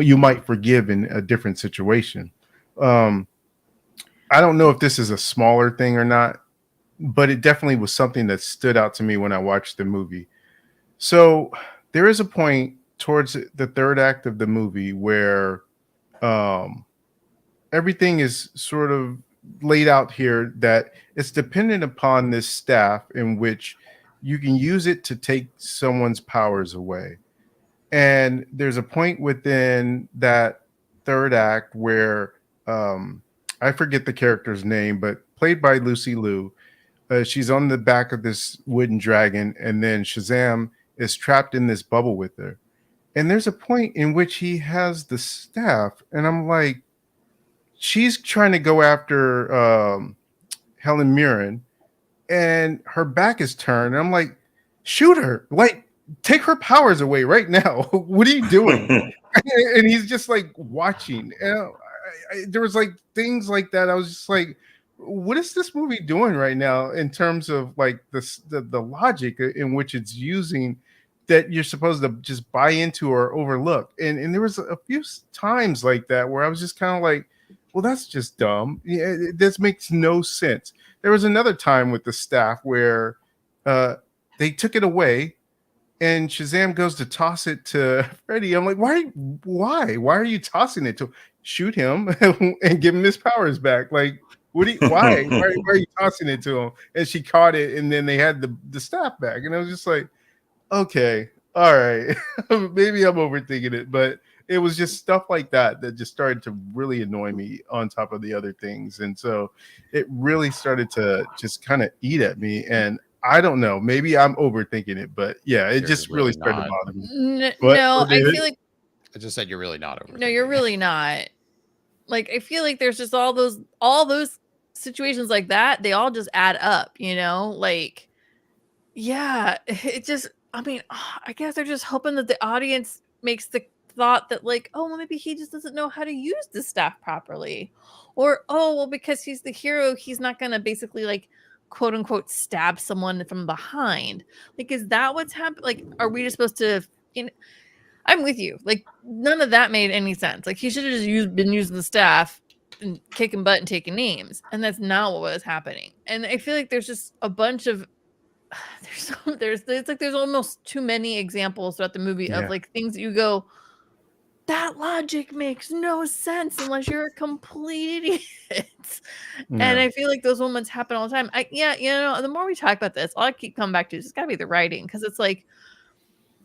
you might forgive in a different situation. I don't know if this is a smaller thing or not, but it definitely was something that stood out to me when I watched the movie. So there is a point towards the third act of the movie where everything is sort of laid out here that it's dependent upon this staff in which you can use it to take someone's powers away. And there's a point within that third act where I forget the character's name, but played by Lucy Liu. She's on the back of this wooden dragon, and then Shazam is trapped in this bubble with her. And there's a point in which he has the staff, and I'm like, she's trying to go after Helen Mirren, and her back is turned. And I'm like, shoot her! Like, take her powers away right now. What are you doing? And he's just like watching. And there was like things like that. I was just like, what is this movie doing right now in terms of like the logic in which it's using that you're supposed to just buy into or overlook? And there was a few times like that where I was just kind of like, well, that's just dumb. Yeah, this makes no sense. There was another time with the staff where they took it away, and Shazam goes to toss it to Freddy. I'm like, why are you tossing it to shoot him and give him his powers back? Like, why are you tossing it to him? And she caught it, and then they had the staff back, and I was just like, okay, all right, maybe I'm overthinking it, but it was just stuff like that just started to really annoy me on top of the other things, and so it really started to just kind of eat at me. And I don't know, maybe I'm overthinking it, but yeah, it just really started to bother me. No, I feel like I just said you're really not overthinking. No, you're really not. Like, I feel like there's just all those situations like that. They all just add up, you know? Like, yeah, it just, I mean, I guess they're just hoping that the audience makes the thought that like, oh, well, maybe he just doesn't know how to use the staff properly. Or, oh, well, because he's the hero, he's not going to basically like, quote unquote, stab someone from behind. Like, is that what's happening? Like, are we just supposed to, you know, I'm with you. Like, none of that made any sense. Like, he should have just been using the staff and kicking butt and taking names. And that's not what was happening. And I feel like there's just a bunch of there's almost too many examples throughout the movie of like things that you go, that logic makes no sense unless you're a complete idiot. And I feel like those moments happen all the time. The more we talk about this, all I keep coming back to is it's gotta be the writing, because it's like,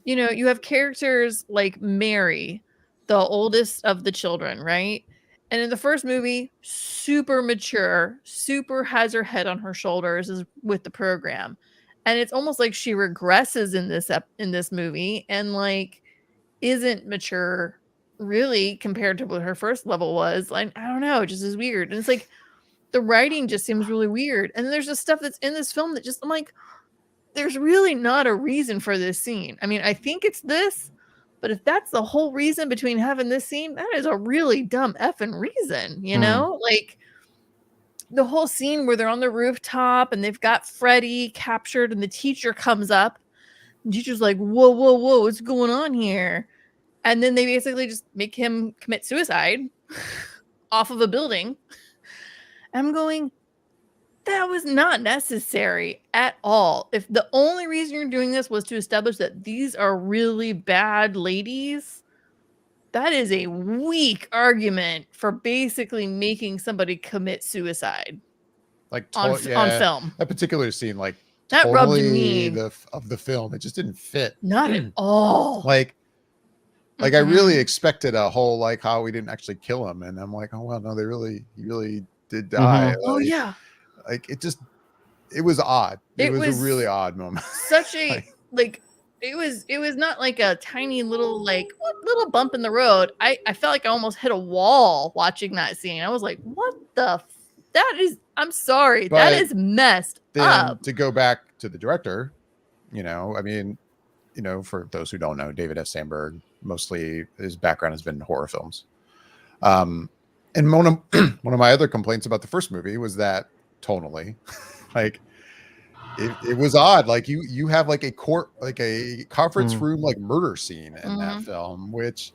you know, you have characters like Mary, the oldest of the children, right? And in the first movie, super mature, super has her head on her shoulders is with the program. And it's almost like she regresses in this movie and like isn't mature really compared to what her first level was. Like, I don't know, it just is weird. And it's like the writing just seems really weird. And then there's just stuff that's in this film that just, I'm like, there's really not a reason for this scene. I mean, I think it's this, but if that's the whole reason between having this scene, that is a really dumb effing reason, you know? Like the whole scene where they're on the rooftop and they've got Freddy captured and the teacher comes up. The teacher's like, whoa, what's going on here? And then they basically just make him commit suicide off of a building. I'm going, that was not necessary at all. If the only reason you're doing this was to establish that these are really bad ladies, that is a weak argument for basically making somebody commit suicide. Like on film. That particular scene, like that totally rubbed me of the film, it just didn't fit. Not at all. Like I really expected a whole like how we didn't actually kill him, and I'm like, oh well, no, he really did die. Like, oh yeah. Like it was odd. It was a really odd moment. Such a it was not like a tiny little little bump in the road. I felt like I almost hit a wall watching that scene. I was like, what the that is, I'm sorry, but that is messed up. To go back to the director, you know, I mean, you know, for those who don't know, David F. Sandberg, mostly his background has been in horror films. And one of my other complaints about the first movie was that tonally, like it was odd. Like you have like a conference room like murder scene in that film, which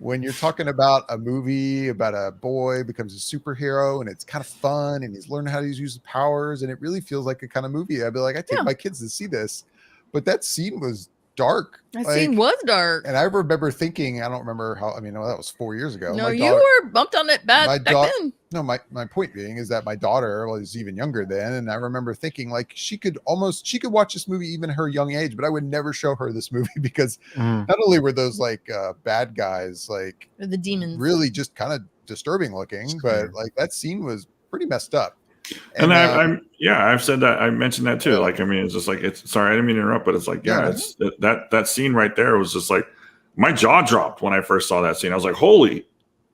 when you're talking about a movie about a boy becomes a superhero and it's kind of fun and he's learning how to use his powers and it really feels like a kind of movie I'd be like, I take my kids to see this. But that scene was dark. That scene was dark. And I remember thinking, I don't remember how. I mean, that was 4 years ago. No, you were bumped on it back then. No, my point being is that my daughter was even younger then, and I remember thinking like she could watch this movie even her young age, but I would never show her this movie because not only were those like bad guys, like the demons, really just kind of disturbing looking, but like that scene was pretty messed up. And I've said that, I mentioned that too. Like, I mean, it's just like, sorry, I didn't mean to interrupt, but it's like, it's that scene right there was just like, my jaw dropped when I first saw that scene. I was like, holy,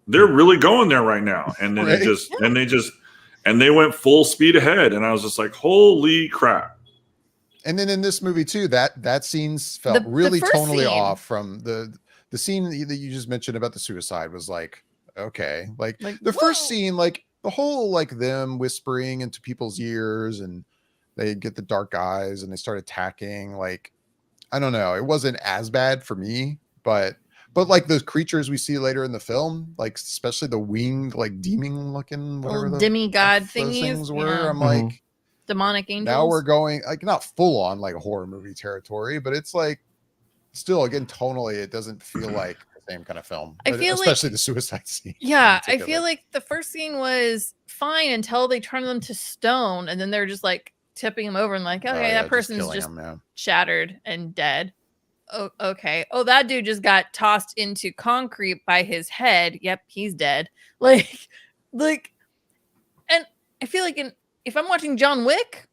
they're really going there right now. And then they went full speed ahead. And I was just like, holy crap. And then in this movie too, that scene felt really tonally off from the scene that you just mentioned about the suicide was like, okay, like the first scene, like the whole, like them whispering into people's ears and they get the dark eyes and they start attacking. Like, I don't know. It wasn't as bad for me, but like those creatures we see later in the film, like especially the winged, like demon looking, whatever the demigod things were. Yeah. I'm like demonic angels. Now we're going like not full on like horror movie territory, but it's like still again tonally, it doesn't feel like the same kind of film. I feel especially the suicide scene. Yeah, I feel like the first scene was fine until they turned them to stone, and then they're just like tipping them over and like, okay, that person's just shattered and dead. Oh, okay. Oh, that dude just got tossed into concrete by his head. Yep, he's dead. Like, and I feel like if I'm watching John Wick,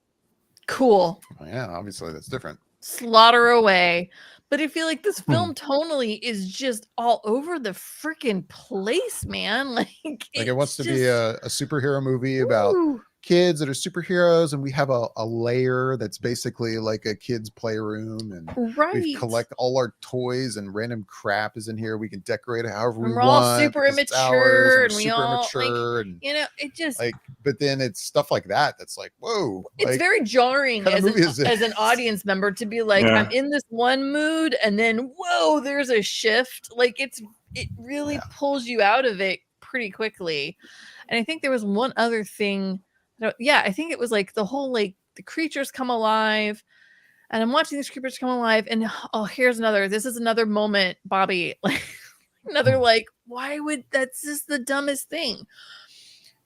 cool. Yeah, obviously that's different. Slaughter away. But I feel like this film tonally is just all over the freaking place, man. Like it wants to be a superhero movie about kids that are superheroes, and we have a lair that's basically like a kid's playroom, and we collect all our toys and random crap is in here. We can decorate it however we want. We're all super immature, and we all immature, and it just like. But then it's stuff like that that's like, whoa! It's like, very jarring as an audience member to be like, I'm in this one mood, and then whoa, there's a shift. Like it really pulls you out of it pretty quickly. And I think there was one other thing. I think it was like the whole like the creatures come alive, and I'm watching these creatures come alive, and this is another moment, Bobby, like another like, why would that's just the dumbest thing.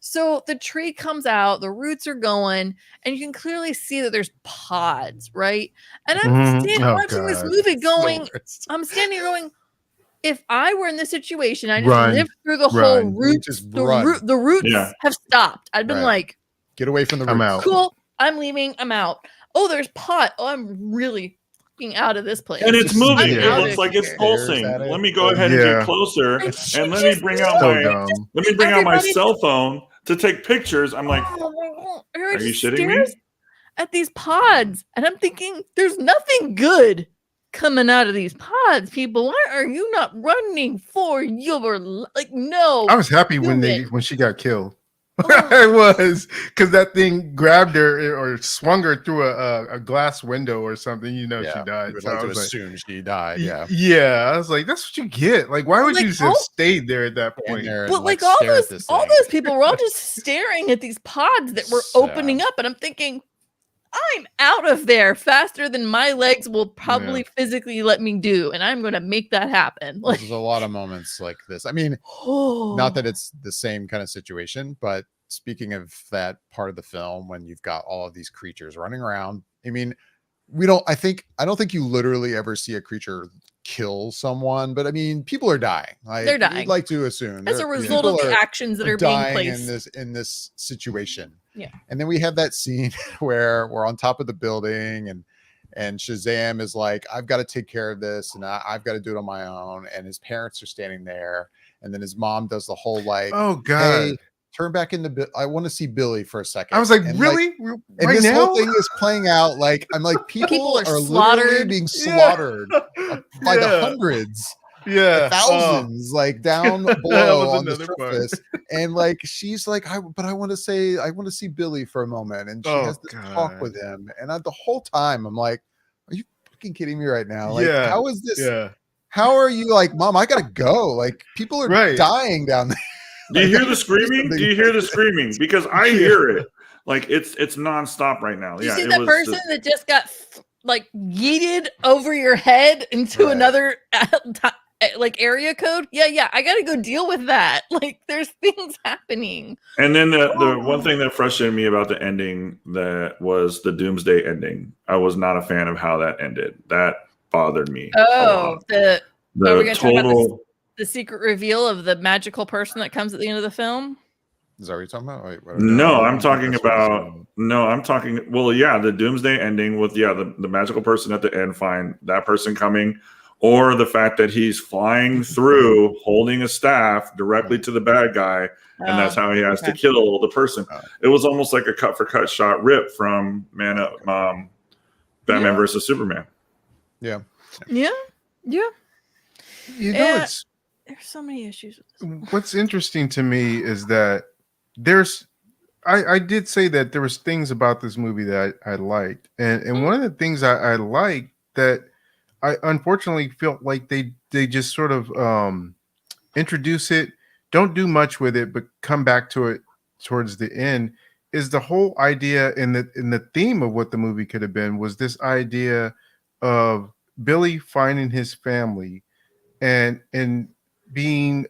So the tree comes out, the roots are going, and you can clearly see that there's pods, right? And I'm watching this movie going, I'm standing here going, if I were in this situation, I just lived through the whole roots, the roots have stopped. I'd been like, get away from the roots. I'm out. Cool. I'm leaving. I'm out. Oh, there's pot. Oh, I'm really fucking out of this place. And it's moving. It looks like it's pulsing. Let me go ahead and get closer, and let me bring out my cell phone to take pictures. I'm like, are you shitting me? At these pods, and I'm thinking, there's nothing good coming out of these pods, people. Why are you not running for your like? No, I was happy when she got killed. I was, because that thing grabbed her or swung her through a glass window or something. She died. So I was like, assume she died. Yeah. I was like, that's what you get. Like, why would you have stayed there at that point? But like all those people were all just staring at these pods that were opening up, and I'm thinking, I'm out of there faster than my legs will probably physically let me do, and I'm going to make that happen. There's a lot of moments like this. I mean, not that it's the same kind of situation, but speaking of that part of the film when you've got all of these creatures running around, I mean, I don't think you literally ever see a creature kill someone, but I mean, people are dying. They're dying. You'd like to assume as a result of the actions that are being placed in this situation. Yeah. And then we have that scene where we're on top of the building, and Shazam is like, I've got to take care of this, and I've got to do it on my own. And his parents are standing there, and then his mom does the whole like, oh god, hey, turn back into I want to see Billy for a second. I was like, and really? Like, and this whole thing is playing out like, I'm like, people are literally being slaughtered by the hundreds. Thousands like down below on the surface. And like she's like, I want to see Billy for a moment, and she has this talk with him, and the whole time I'm like, are you fucking kidding me right now? Like, how is this? How are you like, Mom, I gotta go? Like, people are dying down there. Do you hear the screaming? Do you hear the screaming? Because I hear it. Like it's nonstop right now. You see that person that just got like yeeted over your head into Right. another like area code. Yeah, I gotta go deal with that. Like there's things happening. And then the one thing that frustrated me about the ending that was the Doomsday ending. I was not a fan of how that ended. That bothered me a Oh, lot. are we The gonna talk about total. the secret reveal of the magical person that comes at the end of the film? Is that what you're talking about? Wait, what No, I I'm don't think talking that's what he's about. saying. No, I'm talking. Well, yeah, the Doomsday ending with the magical person at the end. Fine, that person coming, or the fact that he's flying through holding a staff directly to the bad guy, and that's how he has to Okay. kill the person. Oh. It was almost like a cut for cut shot rip from Batman Yeah. versus Superman. Yeah. Yeah. You know, Yeah. it's There's so many issues with this. what's interesting to me is that I did say that there was things about this movie that I liked, and one of the things I liked that I unfortunately felt like they just sort of introduce it, don't do much with it, but come back to it towards the end, is the whole idea in the theme of what the movie could have been was this idea of Billy finding his family and being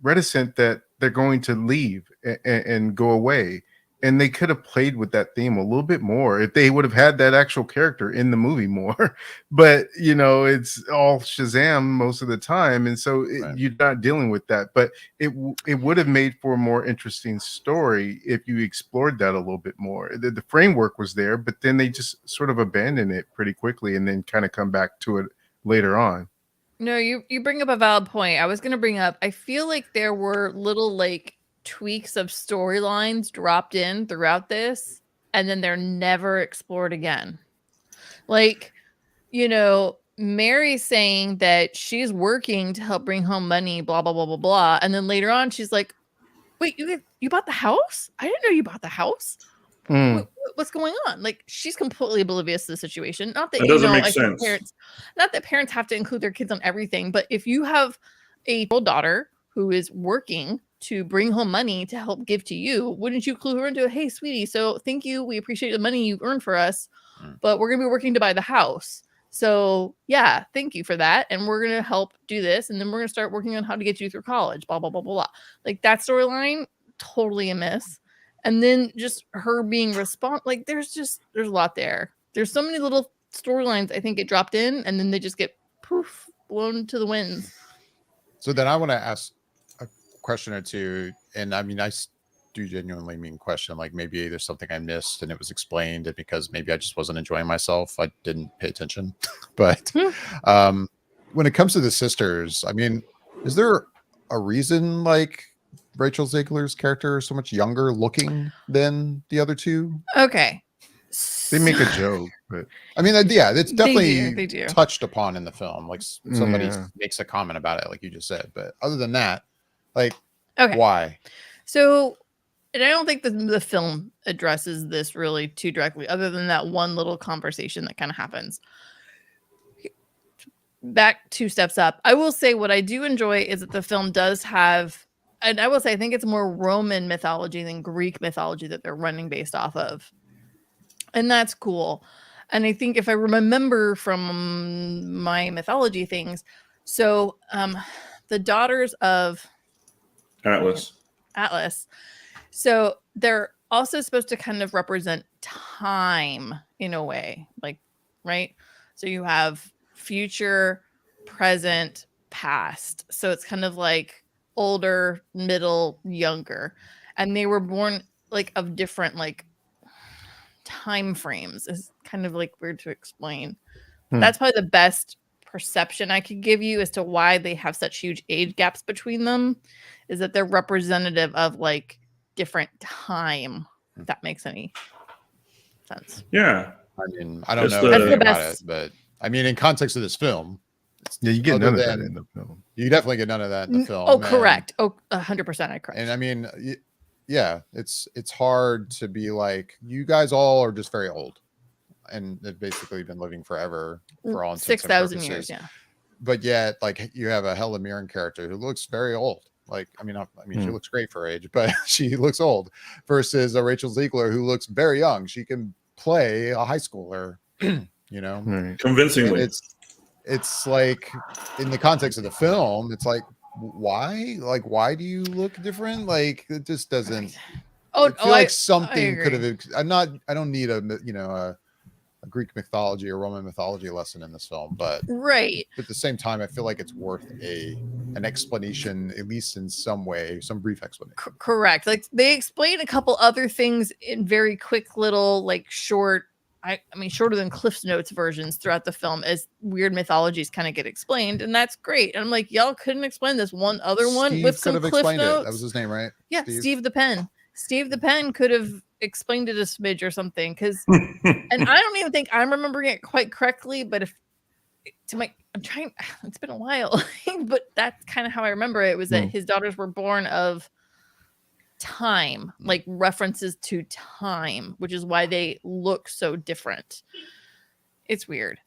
reticent that they're going to leave and go away. And they could have played with that theme a little bit more if they would have had that actual character in the movie more. But you know, it's all Shazam most of the time, and so Right. you're not dealing with that. But it would have made for a more interesting story if you explored that a little bit more. The framework was there, but then they just sort of abandon it pretty quickly and then kind of come back to it later on. No, you bring up a valid point. I was gonna bring up, I feel like there were little like tweaks of storylines dropped in throughout this, and then they're never explored again. Like, you know, Mary saying that she's working to help bring home money, blah blah blah blah blah, and then later on she's like, "Wait, you bought the house? I didn't know you bought the house. What's going on?" Like she's completely oblivious to the situation. Not that That you doesn't know, make I think sense. not that parents have to include their kids on everything, but if you have a daughter who is working to bring home money to help give to you, wouldn't you clue her into it? Hey, sweetie, so thank you. We appreciate the money you've earned for us, but we're gonna be working to buy the house. So yeah, thank you for that. And we're gonna help do this, and then we're gonna start working on how to get you through college, blah blah blah blah blah. Like that storyline, totally a miss. And then just her being like there's a lot there. There's so many little storylines I think get dropped in, and then they just get poof blown to the winds. So then I want to ask a question or two, and I mean do genuinely mean question. Like maybe there's something I missed and it was explained, and because maybe I just wasn't enjoying myself, I didn't pay attention. But when it comes to the sisters, I mean, is there a reason like Rachel Zegler's character is so much younger looking than the other two? Okay. They make a joke, but I mean, yeah, it's definitely they do. touched upon in the film. Like somebody Yeah. makes a comment about it, like you just said. But other than that, like, Okay. why? So, and I don't think the film addresses this really too directly, other than that one little conversation that kind of happens. Back 2 steps up. I will say what I do enjoy is that the film does have, and I will say I think it's more Roman mythology than Greek mythology that they're running based off of. And that's cool. And I think if I remember from my mythology things, so the daughters of Atlas. So they're also supposed to kind of represent time in a way, like, right? So you have future, present, past. So it's kind of like older, middle, younger. And they were born like of different like time frames. Is kind of like weird to explain. That's probably the best perception I could give you as to why they have such huge age gaps between them, is that they're representative of like different time, if that makes any sense. Yeah. I mean, I don't It's know the- anything That's the about it, best. but I mean, in context of this film, yeah, you get Other none of that than- in the film. you definitely get none of that in the film. Oh, and- correct. Oh, 100% I correct. And I mean, yeah, it's hard to be like, you guys all are just very old, and they've basically been living forever for all intents and 6,000 years, purposes. yeah. But yet, like, you have a Helen Mirren character who looks very old. Like, I mean, she looks great for her age, but she looks old. Versus a Rachel Zegler who looks very young. She can play a high schooler you know. Right. Convincingly. And it's like in the context of the film, it's like why? Like why do you look different? Like it just doesn't. I feel like something could have. I don't need a Greek mythology or Roman mythology lesson in this film, but Right. at the same time, I feel like it's worth an explanation, at least in some way, some brief explanation. Correct. Like they explain a couple other things in very quick little like short. I mean, shorter than Cliff's Notes versions throughout the film as weird mythologies kind of get explained, and that's great. And I'm like, y'all couldn't explain this one other one Steve with could some have Cliff explained Notes. it. That was his name, right? Yeah, Steve the Pen. Steve the Pen could have explained it a smidge or something, because, and I don't even think I'm remembering it quite correctly, but I'm trying. It's been a while, but that's kind of how I remember it. Was that his daughters were born of time, like references to time, which is why they look so different. It's weird.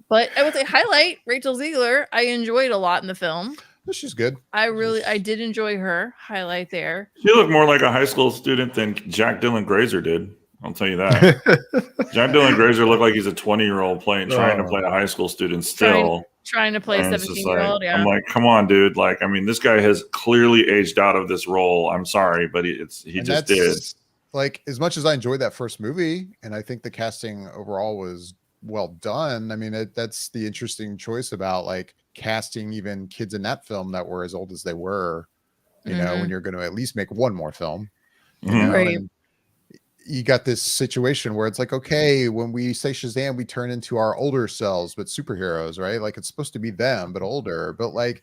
But I would say highlight Rachel Zegler. I enjoyed a lot in the film. She's good. I did enjoy her. Highlight there. She looked more like a high school student than Jack Dylan Grazer did. I'll tell you that. Jack Dylan Grazer looked like he's a 20-year-old trying to play a high school student still. Trying to play a 17-year-old. Yeah. I'm like, come on, dude. Like, I mean, this guy has clearly aged out of this role. I'm sorry, but he just did. Like, as much as I enjoyed that first movie, and I think the casting overall was well done. I mean, that's the interesting choice about like casting even kids in that film that were as old as they were. You know, when you're going to at least make one more film, you know, right? and you got this situation where it's like, okay, when we say Shazam, we turn into our older selves, but superheroes, right? Like it's supposed to be them, but older. But like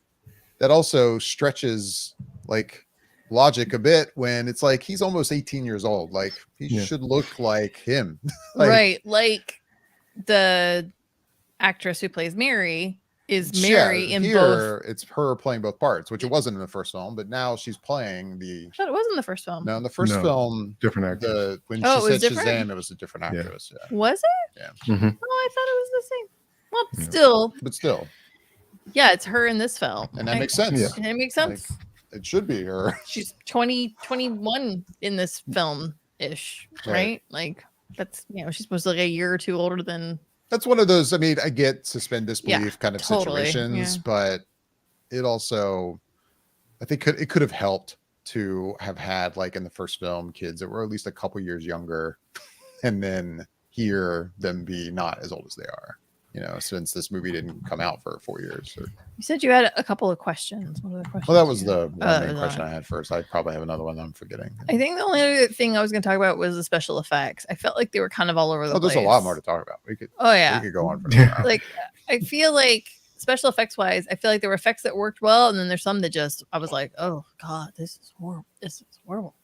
that also stretches like logic a bit when it's like he's almost 18 years old. Like he should look like him. Right. Like the actress who plays Mary is Mary in both. It's her playing both parts, which it wasn't in the first film, but now she's playing the. I thought it was in the first film. No, in the first film, different actress. When she said Shazam, it was a different actress. Yeah. Was it? Yeah. Oh, I thought it was the same. Well, still. Yeah, it's her in this film, and that makes sense. And it makes sense. Like, it should be her. She's 21 in this film ish, right? Like that's she's supposed to look a year or two older than. That's one of those. I mean, I get suspend disbelief kind of situations, but it also, I think, it could have helped to have had like in the first film kids that were at least a couple years younger, and then hear them be not as old as they are. You know, since this movie didn't come out for 4 years. You said you had a couple of questions. What are the questions? Well, that was the main question I had first. I probably have another one that I'm forgetting. I think the only other thing I was going to talk about was the special effects. I felt like they were kind of all over the place. There's a lot more to talk about. We could go on for that. Like, I feel like special effects wise, I feel like there were effects that worked well, and then there's some that just I was like, oh god, this is horrible. This is horrible.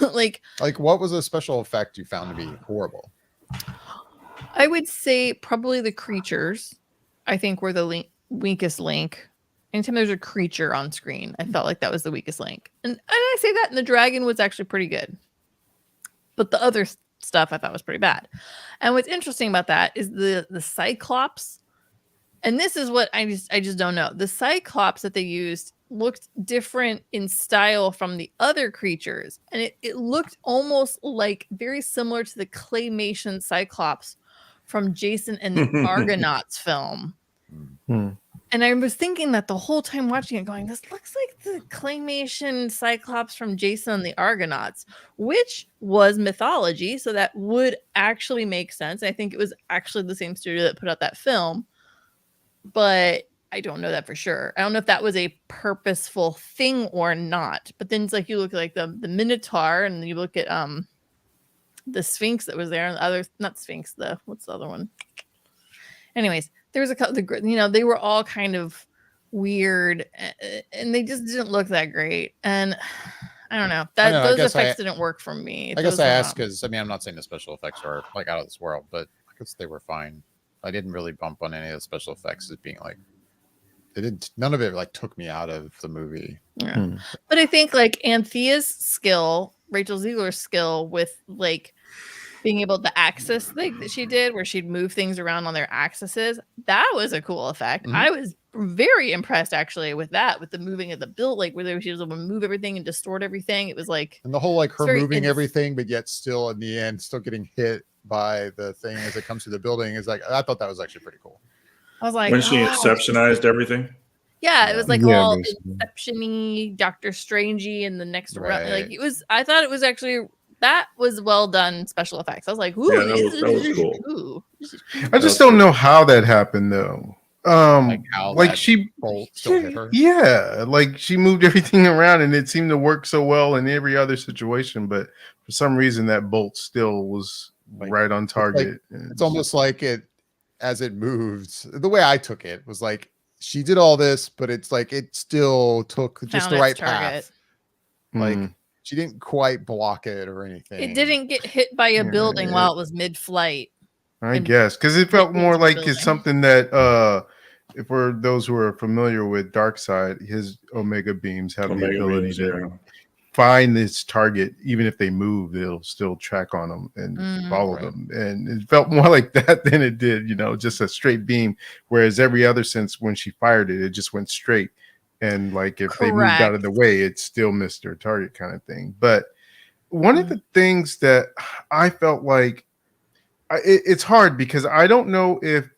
like what was a special effect you found to be horrible? I would say probably the creatures, I think, were the weakest link. Anytime there's a creature on screen, I felt like that was the weakest link. And I say that, and the dragon was actually pretty good. But the other stuff I thought was pretty bad. And what's interesting about that is the Cyclops. And this is what I just don't know. The Cyclops that they used looked different in style from the other creatures. And it looked almost like very similar to the claymation Cyclops from Jason and the Argonauts film. And I was thinking that the whole time watching it, going, this looks like the claymation Cyclops from Jason and the Argonauts, which was mythology. So that would actually make sense. I think it was actually the same studio that put out that film, but I don't know that for sure. I don't know if that was a purposeful thing or not. But then it's like you look at like the Minotaur, and then you look at the Sphinx that was there, and the other, not Sphinx, what's the other one? Anyways, there was a couple, they were all kind of weird, and they just didn't look that great. And I don't know, those effects didn't work for me. I guess I asked because I'm not saying the special effects are like out of this world, but I guess they were fine. I didn't really bump on any of the special effects as being like, none of it like took me out of the movie. Yeah. But I think like Anthea's skill, Rachel Zegler's skill with like being able to access thing that she did, where she'd move things around on their axes. That was a cool effect. Mhm. I was very impressed actually with that, with the moving of the build, like where she was able to move everything and distort everything. It was like, And the whole like it's her very moving ins- everything, but yet still in the end, still getting hit by the thing as it comes to the building is like, I thought that was actually pretty cool. I was like, When she oh, inceptionized everything. yeah, it Yeah. was like Yeah, all basically. Inception-y, Doctor Strangey in the next round. Like Right. it was, I thought it was actually, that was well done special effects. I was like, ooh, Yeah, that was cool. Ooh. I just don't know how that happened though. Like how Like that she bolt still hit her. Yeah, like she moved everything around and it seemed to work so well in every other situation, but for some reason that bolt still was Like, right on it's like- target. It's almost like it as it moves. The way I took it was like she did all this, but it's like it still took just Found the its right target. path. Like Mhm. she didn't quite block it or anything. It didn't get hit by a Yeah, building while it was mid-flight. I and guess because it felt hit more into the like building. it's something that for those who are familiar with Darkseid, his Omega beams have the Omega ability beams, to yeah. find this target. Even if they move, they'll still track on them and follow right. them. And it felt more like that than it did, just a straight beam. Whereas every other sense, when she fired it, it just went straight. And like if they moved out of the way, it still missed their target kind of thing. But one of the things that I felt like it's hard because I don't know if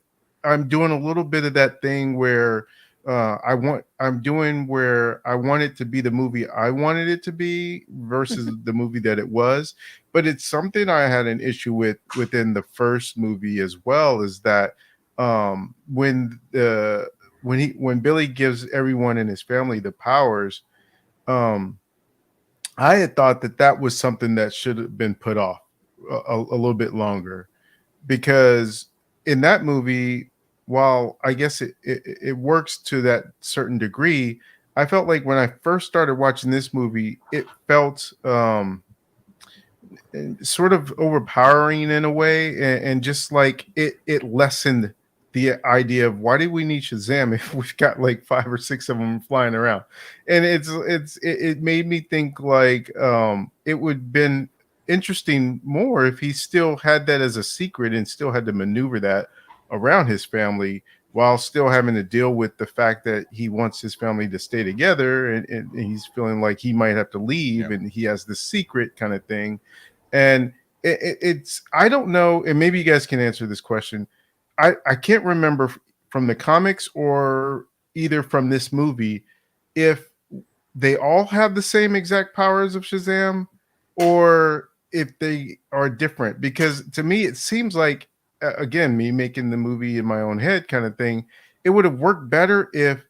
I'm doing a little bit of that thing where I'm doing where I want it to be the movie I wanted it to be versus the movie that it was. But it's something I had an issue with within the first movie as well, is that when Billy gives everyone in his family the powers, I had thought that was something that should have been put off a little bit longer, because in that movie, while I guess it works to that certain degree, I felt like when I first started watching this movie, it felt sort of overpowering in a way, and just like it lessened the idea of why do we need Shazam if we've got like 5 or 6 of them flying around. And it made me think like it would have been interesting more if he still had that as a secret and still had to maneuver that around his family while still having to deal with the fact that he wants his family to stay together, and he's feeling like he might have to leave, and he has this secret kind of thing. And it's I don't know, and maybe you guys can answer this question. I can't remember from the comics or either from this movie if they all have the same exact powers of Shazam or if they are different. Because to me, it seems like, again, me making the movie in my own head kind of thing, it would have worked better if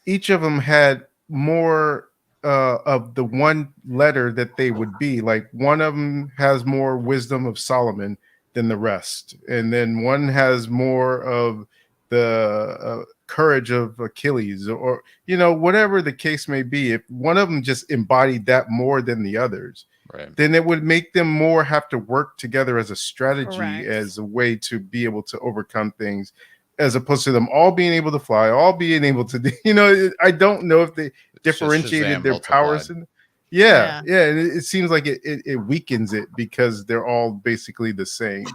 each of them had more of the one letter that they would be. Like one of them has more wisdom of Solomon than the rest, and then one has more of the courage of Achilles, or whatever the case may be. If one of them just embodied that more than the others, Right. then it would make them more have to work together as a strategy, Correct. as a way to be able to overcome things, as opposed to them all being able to fly, all being able to, I don't know if they It's just differentiated Shazam their powers. multiplied. Yeah. And it seems like it weakens it because they're all basically the same.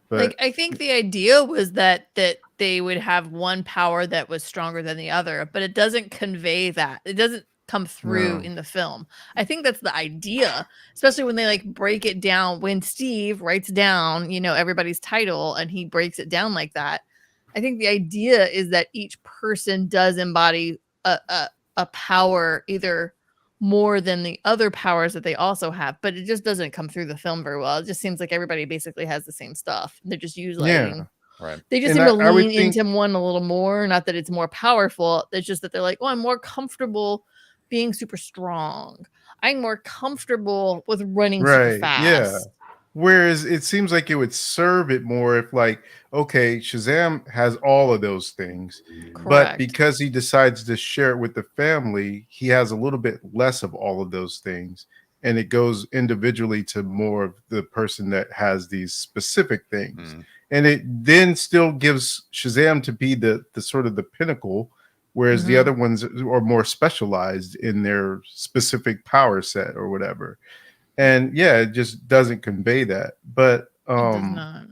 But Like I think the idea was that they would have one power that was stronger than the other, but it doesn't convey that. It doesn't come through No. in the film. I think that's the idea, especially when they like break it down. When Steve writes down, everybody's title and he breaks it down like that. I think the idea is that each person does embody a power, either more than the other powers that they also have, but it just doesn't come through the film very well. It just seems like everybody basically has the same stuff. They're just usually Right. they just And seem to I would lean think- into one a little more. Not that it's more powerful. It's just that they're like, oh, I'm more comfortable being super strong. I'm more comfortable with running super fast. Yeah. Whereas it seems like it would serve it more if, like, okay, Shazam has all of those things, but Correct. because he decides to share it with the family, he has a little bit less of all of those things, and it goes individually to more of the person that has these specific things. And it then still gives Shazam to be the sort of the pinnacle, whereas the other ones are more specialized in their specific power set or whatever. And yeah, it just doesn't convey that. But It does not.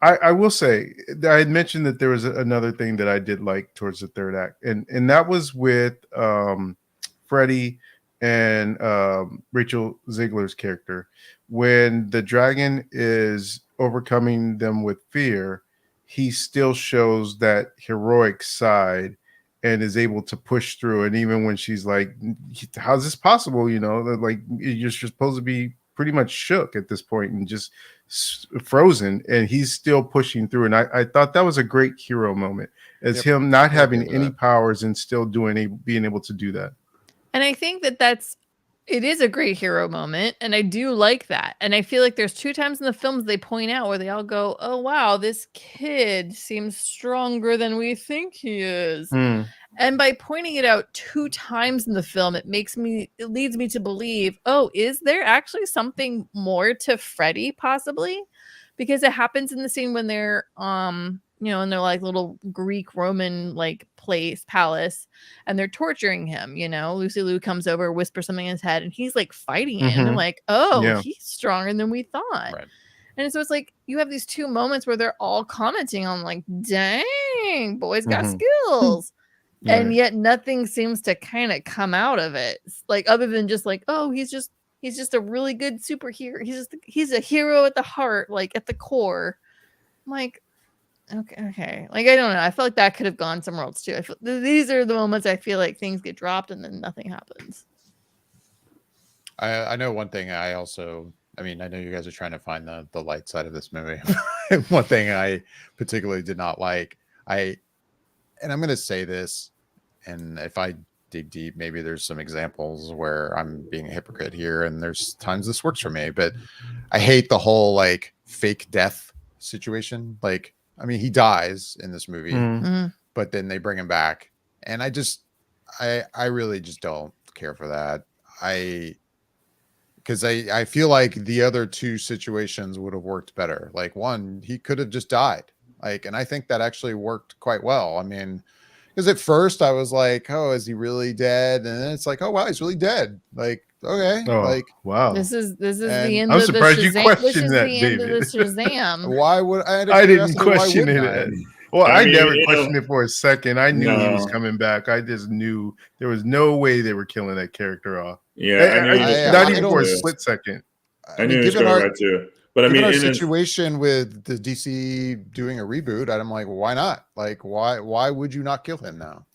I will say I had mentioned that there was another thing that I did like towards the third act, and that was with Freddie and Rachel Ziegler's character. When the dragon is overcoming them with fear, he still shows that heroic side and is able to push through. And even when she's like, how's this possible? You know, like you're supposed to be pretty much shook at this point and just frozen, and he's still pushing through. And I thought that was a great hero moment, as him not having any powers and still being able to do that. And I think it is a great hero moment, and I do like that. And I feel like there's 2 times in the films they point out where they all go, oh wow, this kid seems stronger than we think he is. And by pointing it out 2 times in the film, it leads me to believe, oh, is there actually something more to Freddy possibly? Because it happens in the scene when they're in their like little Greek Roman like palace, and they're torturing him. Lucy Liu comes over, whispers something in his head, and he's like fighting it. And they're like, oh, he's stronger than we thought. Right. And so it's like you have these 2 moments where they're all commenting on like, dang, boy's got skills. And yet nothing seems to kind of come out of it, like other than just like, oh, he's just a really good superhero. He's a hero at the heart, like at the core. I'm like, okay, like I don't know. I feel like that could have gone somewhere else too. These are the moments I feel like things get dropped and then nothing happens. I know one thing. I know you guys are trying to find the light side of this movie. One thing I particularly did not like, and I'm going to say this, and if I dig deep, maybe there's some examples where I'm being a hypocrite here, and there's times this works for me, but I hate the whole like fake death situation. Like, I mean, he dies in this movie, but then they bring him back, and I really just don't care for that. Because I feel like the other 2 situations would have worked better. Like, one, he could have just died. Like, and I think that actually worked quite well. I mean, because at first I was like, oh, is he really dead? And then it's like, oh wow, he's really dead. Like, okay, wow. This is the end I'm of the surprised you Shazam. questioned that, the end David. of the Shazam. Why would I didn't question it? Well, I never mean, questioned it for a second. I knew he was coming back. I just knew there was no way they were killing that character off. Yeah, not even for a split second. I knew it was going right too. But I mean, our situation with the DC doing a reboot, I'm like, why not? Like, why would you not kill him now?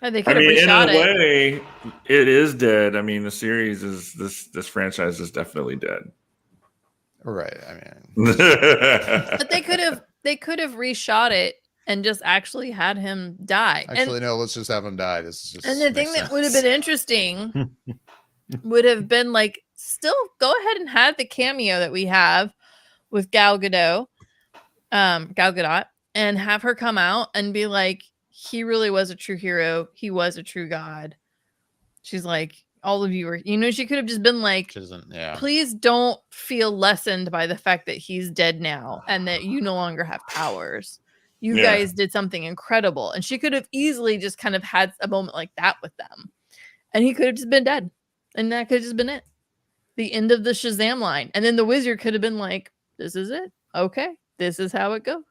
They could have reshot in a way, it is dead. I mean, the series is this franchise is definitely dead. Right. I mean, but they could have reshot it and just actually had him die. Actually, no. Let's just have him die. And the thing that would have been interesting would have been like, still go ahead and have the cameo that we have with Gal Gadot, and have her come out and be like, he really was a true hero. He was a true god. She's like, all of you are, she could have just been like, please don't feel lessened by the fact that he's dead now and that you no longer have powers. You guys did something incredible. And she could have easily just kind of had a moment like that with them. And he could have just been dead. And that could have just been it. The end of the Shazam line. And then the wizard could have been like, this is it. Okay. This is how it goes.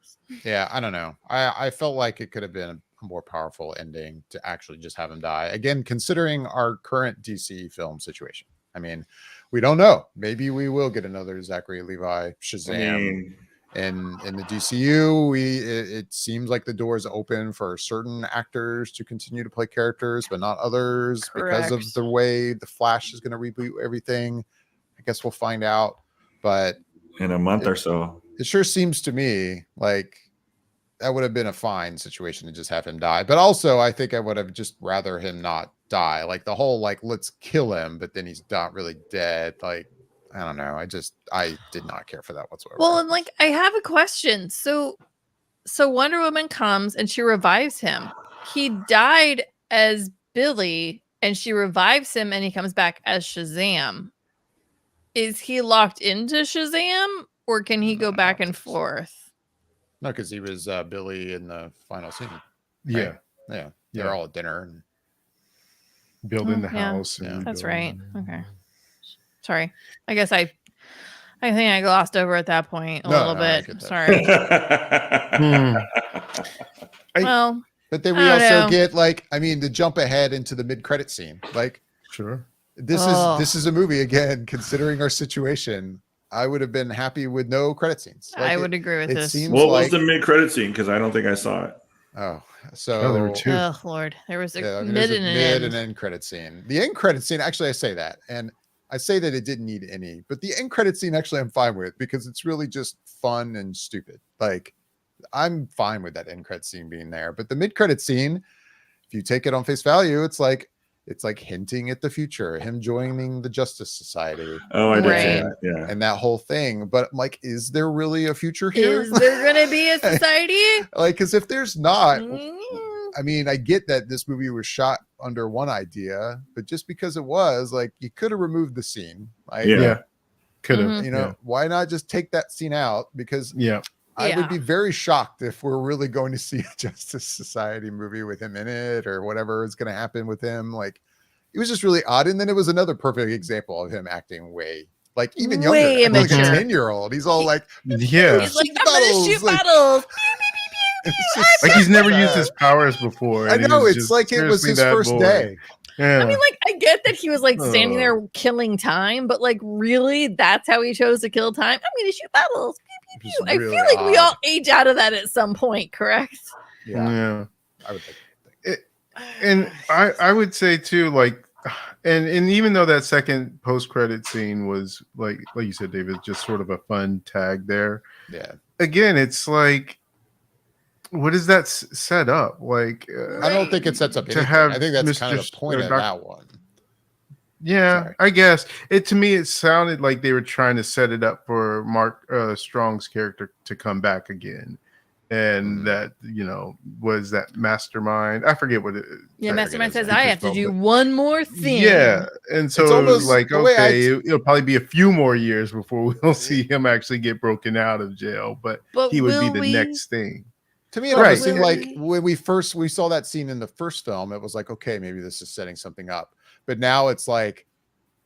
Yeah, I don't know. I felt like it could have been a more powerful ending to actually just have him die. Again, considering our current DC film situation. I mean, we don't know. Maybe we will get another Zachary Levi Shazam. In the DCU, it seems like the door is open for certain actors to continue to play characters, but not others. Correct. Because of the way the Flash is going to reboot everything. I guess we'll find out. But in a month or so, it sure seems to me like that would have been a fine situation to just have him die. But also, I think I would have just rather him not die. Like the whole like let's kill him, but then he's not really dead. Like, I don't know. I did not care for that whatsoever. Well, and like I have a question. So Wonder Woman comes and she revives him. He died as Billy and she revives him and he comes back as Shazam. Is he locked into Shazam or can he go back and forth? No, because he was Billy in the final scene. Right? Yeah. They're all at dinner and building the house. That's right. Okay. Sorry. I guess I think I glossed over at that point a No, little no, I bit. get that. Sorry. Well, But then I we don't also know. get like, I mean, to jump ahead into the mid-credit scene. Like Sure. this is a movie again. Considering our situation, I would have been happy with no credit scenes. Like I would agree with it this. seems What was like the mid-credit scene? Because I don't think I saw it. oh, Oh, there were so two. Oh Lord, there was a yeah, I mean, mid there's and a an mid end. and end credit scene. The end credit scene, actually, I say that, and I say that it didn't need any, but the end credit scene actually I'm fine with because it's really just fun and stupid. Like I'm fine with that end credit scene being there, but the mid credit scene, if you take it on face value, it's like hinting at the future, him joining the Justice Society. Oh, I did see Right. that. Yeah. And that whole thing, but I'm like, is there really a future here? Is there gonna be a society? Like, because if there's not, Mm, I mean, I get that this movie was shot under one idea, but just because it was, like, you could have removed the scene. Like, Yeah. Yeah. Could have. Mhm. you know, why not just take that scene out? Because Yeah. I Yeah. would be very shocked if we're really going to see a Justice Society movie with him in it or whatever is going to happen with him. Like, it was just really odd. And then it was another perfect example of him acting way, like, even younger, Way acting like a immature. 10-year-old. He's all like, Yeah. He's like, Shoot I'm gonna bottles, shoot like- bottles. it's just Like he's never so used bad. his powers before. I and he know, was it's just like it was seriously his that first bored. day. Yeah. I mean, like, I get that he was like standing Oh. there killing time, but like, really, that's how he chose to kill time. I'm gonna shoot bottles. It was I really feel like we odd. all age out of that at some point, correct? Yeah, I would think. And I would say too, like, and even though that second post credit scene was like you said, David, just sort of a fun tag there. Yeah. Again, it's like, what does that set up? Like, I don't think it sets up To anything. have I think that's kind of Mr. the point of Doc- that one. yeah, Sorry. I guess it to me it sounded like they were trying to set it up for Mark Strong's character to come back again, and Mhm. that was that mastermind. I forget what it. Yeah, I Mastermind forget his says name I as have to well, do but- one more thing. Yeah, and so It's it was almost like, the way okay, it'll probably be a few more years before we'll see him actually get broken out of jail, but But he would be will the we? next thing. To me, it Right. almost seemed like Will when we saw that scene in the first film, it was like, okay, maybe this is setting something up. But now it's like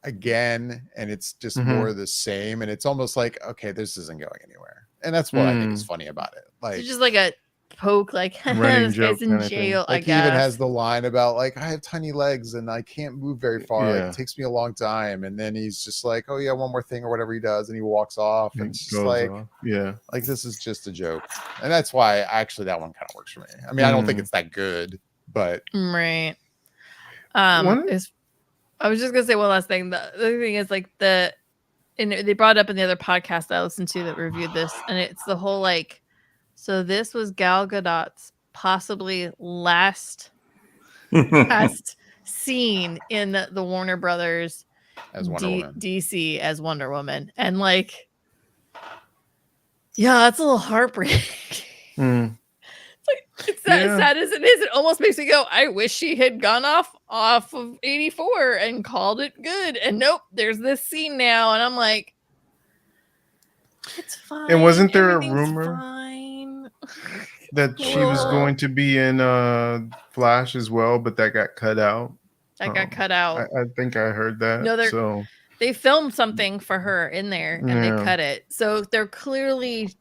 again, and it's just Mhm. more of the same. And it's almost like, okay, this isn't going anywhere. And that's what I think is funny about it. Like, It's just like a poke, like Running this joke guy's in kinda thing. jail. I like he even has guess. the line about like, I have tiny legs and I can't move very far. Like, Yeah. it takes me a long time. And then he's just like, oh yeah, one more thing or whatever he does, and he walks off. And it's just Goes like, off. Yeah. like this is just a joke. And that's why actually that one kind of works for me. I mean, I don't think it's that good, but Right. One- I was just gonna say one last thing. The other thing is like and they brought it up in the other podcast that I listened to that reviewed this, and it's the whole like, so this was Gal Gadot's possibly last scene in the Warner Brothers as Wonder Woman. DC as Wonder Woman, and like, yeah, that's a little heartbreaking. Mm. It's that Yeah. sad as it is. It almost makes me go, I wish she had gone off of 84 and called it good. And nope, there's this scene now. And I'm like, it's fine. And wasn't there a everything's rumor? Fine. That she was Well- going to be in Flash as well, but that got cut out. That got cut out. I think I heard that. No, they're- so They filmed something for her in there and Yeah. they cut it. So they're clearly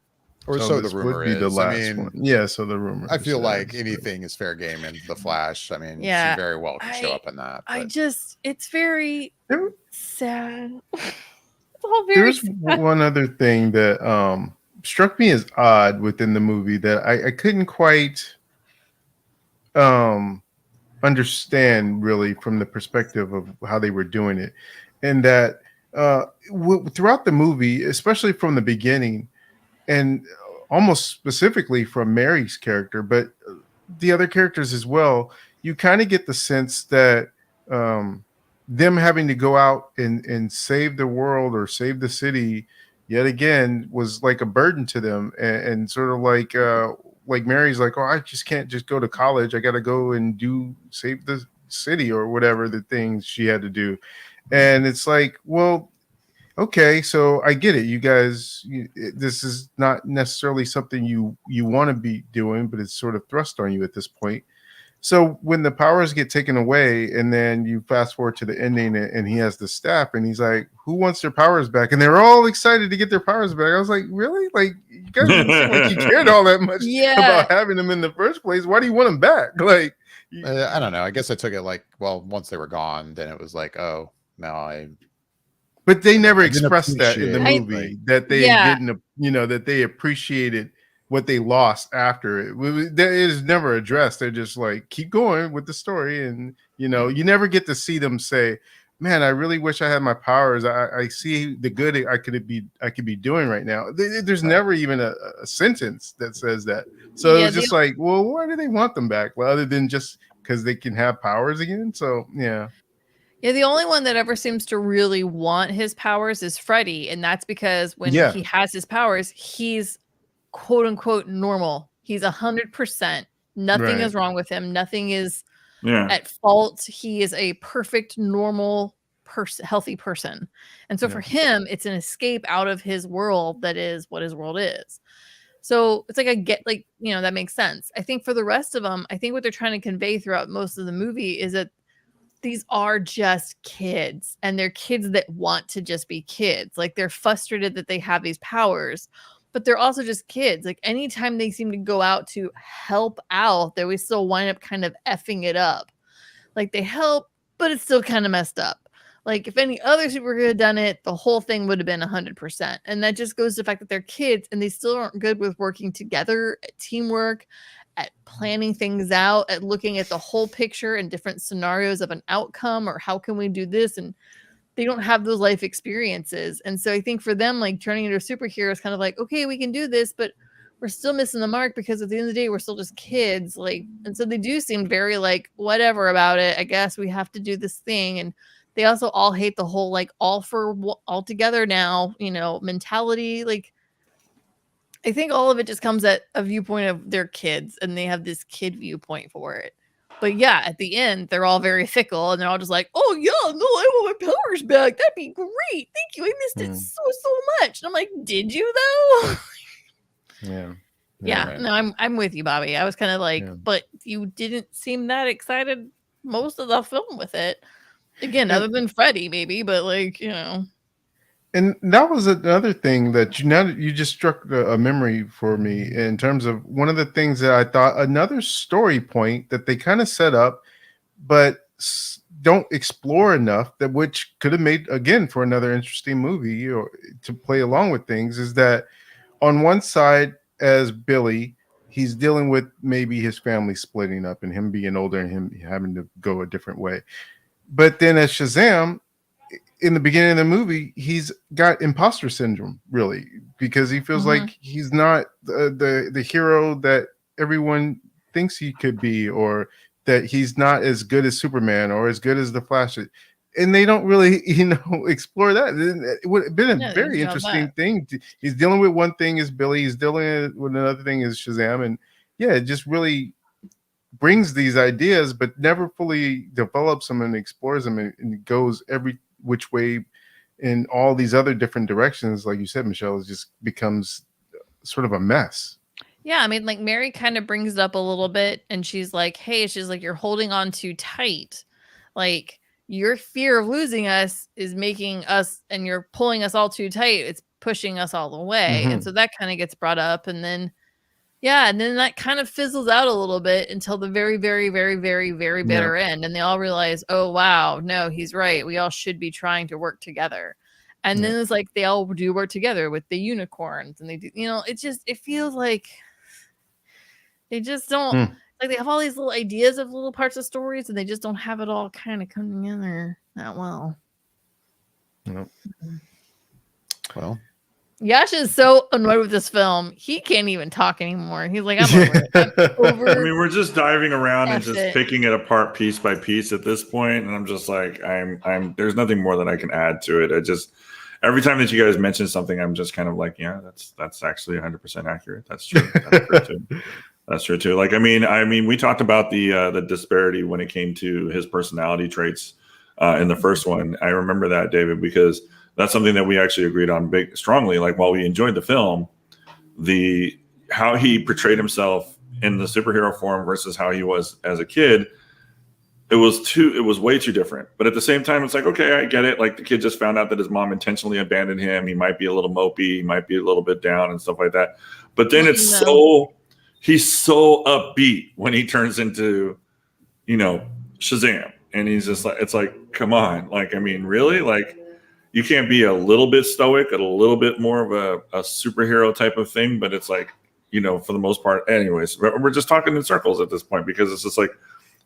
Or so the this rumor would be is. the last I mean, one. Yeah, so the rumor. I feel says, like but- anything is fair game in the Flash. I mean, Yeah, she very well could show I- up in that. I but- just, it's very There- sad. It's all very There's sad. one other thing that struck me as odd within the movie that I couldn't quite understand really from the perspective of how they were doing it, and that throughout the movie, especially from the beginning, and almost specifically from Mary's character, but the other characters as well, you kind of get the sense that them having to go out and save the world or save the city yet again was like a burden to them, and sort of like Mary's like, oh, I just can't just go to college. I got to go and save the city or whatever the things she had to do. And it's like, well, okay, so I get it. You guys, this is not necessarily something you want to be doing, but it's sort of thrust on you at this point. So when the powers get taken away, and then you fast forward to the ending, and he has the staff, and he's like, "Who wants their powers back?" And they're all excited to get their powers back. I was like, "Really? Like, you guys didn't seem like you cared all that much about having them in the first place. Why do you want them back?" Like, I don't know. I guess I took it like, well, once they were gone, then it was like, oh, now But they never I didn't expressed that in the appreciate it, movie like- that they didn't, that they appreciated what they lost after it. That is never addressed. They're just like, keep going with the story, and you never get to see them say, "Man, I really wish I had my powers. I see the good I could be doing right now." There's never even a sentence that says that. So it's just like, well, why do they want them back? Well, other than just because they can have powers again. So yeah. Yeah, the only one that ever seems to really want his powers is Freddy, and that's because when he has his powers, he's quote unquote normal. He's 100%. Nothing is wrong with him. Nothing is at fault. He is a perfect, normal person, healthy person. And so for him, it's an escape out of his world that is what his world is. So it's like, I get, like, that makes sense. I think for the rest of them, I think what they're trying to convey throughout most of the movie is that these are just kids, and they're kids that want to just be kids. Like, they're frustrated that they have these powers, but they're also just kids. Like, anytime they seem to go out to help out, they always still wind up kind of effing it up. Like, they help, but it's still kind of messed up. Like, if any other superhero had done it, the whole thing would have been 100%. And that just goes to the fact that they're kids, and they still aren't good with working together, at teamwork, at planning things out, at looking at the whole picture and different scenarios of an outcome, or how can we do this? And they don't have those life experiences. And so I think for them, like, turning into a superhero is kind of like, okay, we can do this, but we're still missing the mark, because at the end of the day, we're still just kids. Like, and so they do seem very like, whatever about it. I guess we have to do this thing. And they also all hate the whole, like, all together now, mentality. Like, I think all of it just comes at a viewpoint of their kids, and they have this kid viewpoint for it. But yeah, at the end, they're all very fickle, and they're all just like, "Oh yeah, no, I want my powers back. That'd be great. Thank you. I missed it so much." And I'm like, "Did you though?" Yeah. No, I'm with you, Bobby. I was kind of like, but you didn't seem that excited most of the film with it. Again, other than Freddy, maybe, but like, And that was another thing that you just struck a memory for me in terms of one of the things that I thought, another story point that they kind of set up, but don't explore enough, that which could have made, again, for another interesting movie or to play along with things, is that on one side, as Billy, he's dealing with maybe his family splitting up and him being older and him having to go a different way. But then as Shazam, in the beginning of the movie, he's got imposter syndrome, really, because he feels like he's not the hero that everyone thinks he could be, or that he's not as good as Superman or as good as the Flash. And they don't really, explore that. It would have been a very interesting thing. He's dealing with one thing as Billy, he's dealing with another thing as Shazam. And yeah, it just really brings these ideas, but never fully develops them and explores them, and goes every which way in all these other different directions. Like you said, Michelle, it just becomes sort of a mess. Yeah, I mean, like, Mary kind of brings it up a little bit, and she's like, "Hey," she's like, "you're holding on too tight. Like, your fear of losing us is making us, and you're pulling us all too tight. It's pushing us all away." And so that kind of gets brought up, and then and then that kind of fizzles out a little bit until the very, very, very, very, very bitter end. And they all realize, oh, wow, no, he's right. We all should be trying to work together. And then it's like they all do work together with the unicorns. And they do, it feels like they just don't, like, they have all these little ideas of little parts of stories, and they just don't have it all kind of come together that well. Well, Yash is so annoyed with this film. He can't even talk anymore. He's like, I'm over it. I'm over I mean, we're just diving around and just it. picking it apart piece by piece at this point, and I'm just like, I'm. There's nothing more that I can add to it. I just, every time that you guys mention something, I'm just kind of like, yeah, that's actually 100% accurate. That's true. That's true too. That's true too. Like, I mean, we talked about the disparity when it came to his personality traits in the first one. I remember that, David, because that's something that we actually agreed on strongly. Like, while we enjoyed the film, how he portrayed himself in the superhero form versus how he was as a kid, it was way too different. But at the same time, it's like, okay, I get it. Like the kid just found out that his mom intentionally abandoned him. He might be a little mopey, he might be a little bit down and stuff like that. But then he's so upbeat when he turns into, Shazam. And he's just like, it's like, come on. Like, I mean, really? Like, you can't be a little bit stoic and a little bit more of a superhero type of thing. But it's like, for the most part, anyways, we're just talking in circles at this point, because it's just like,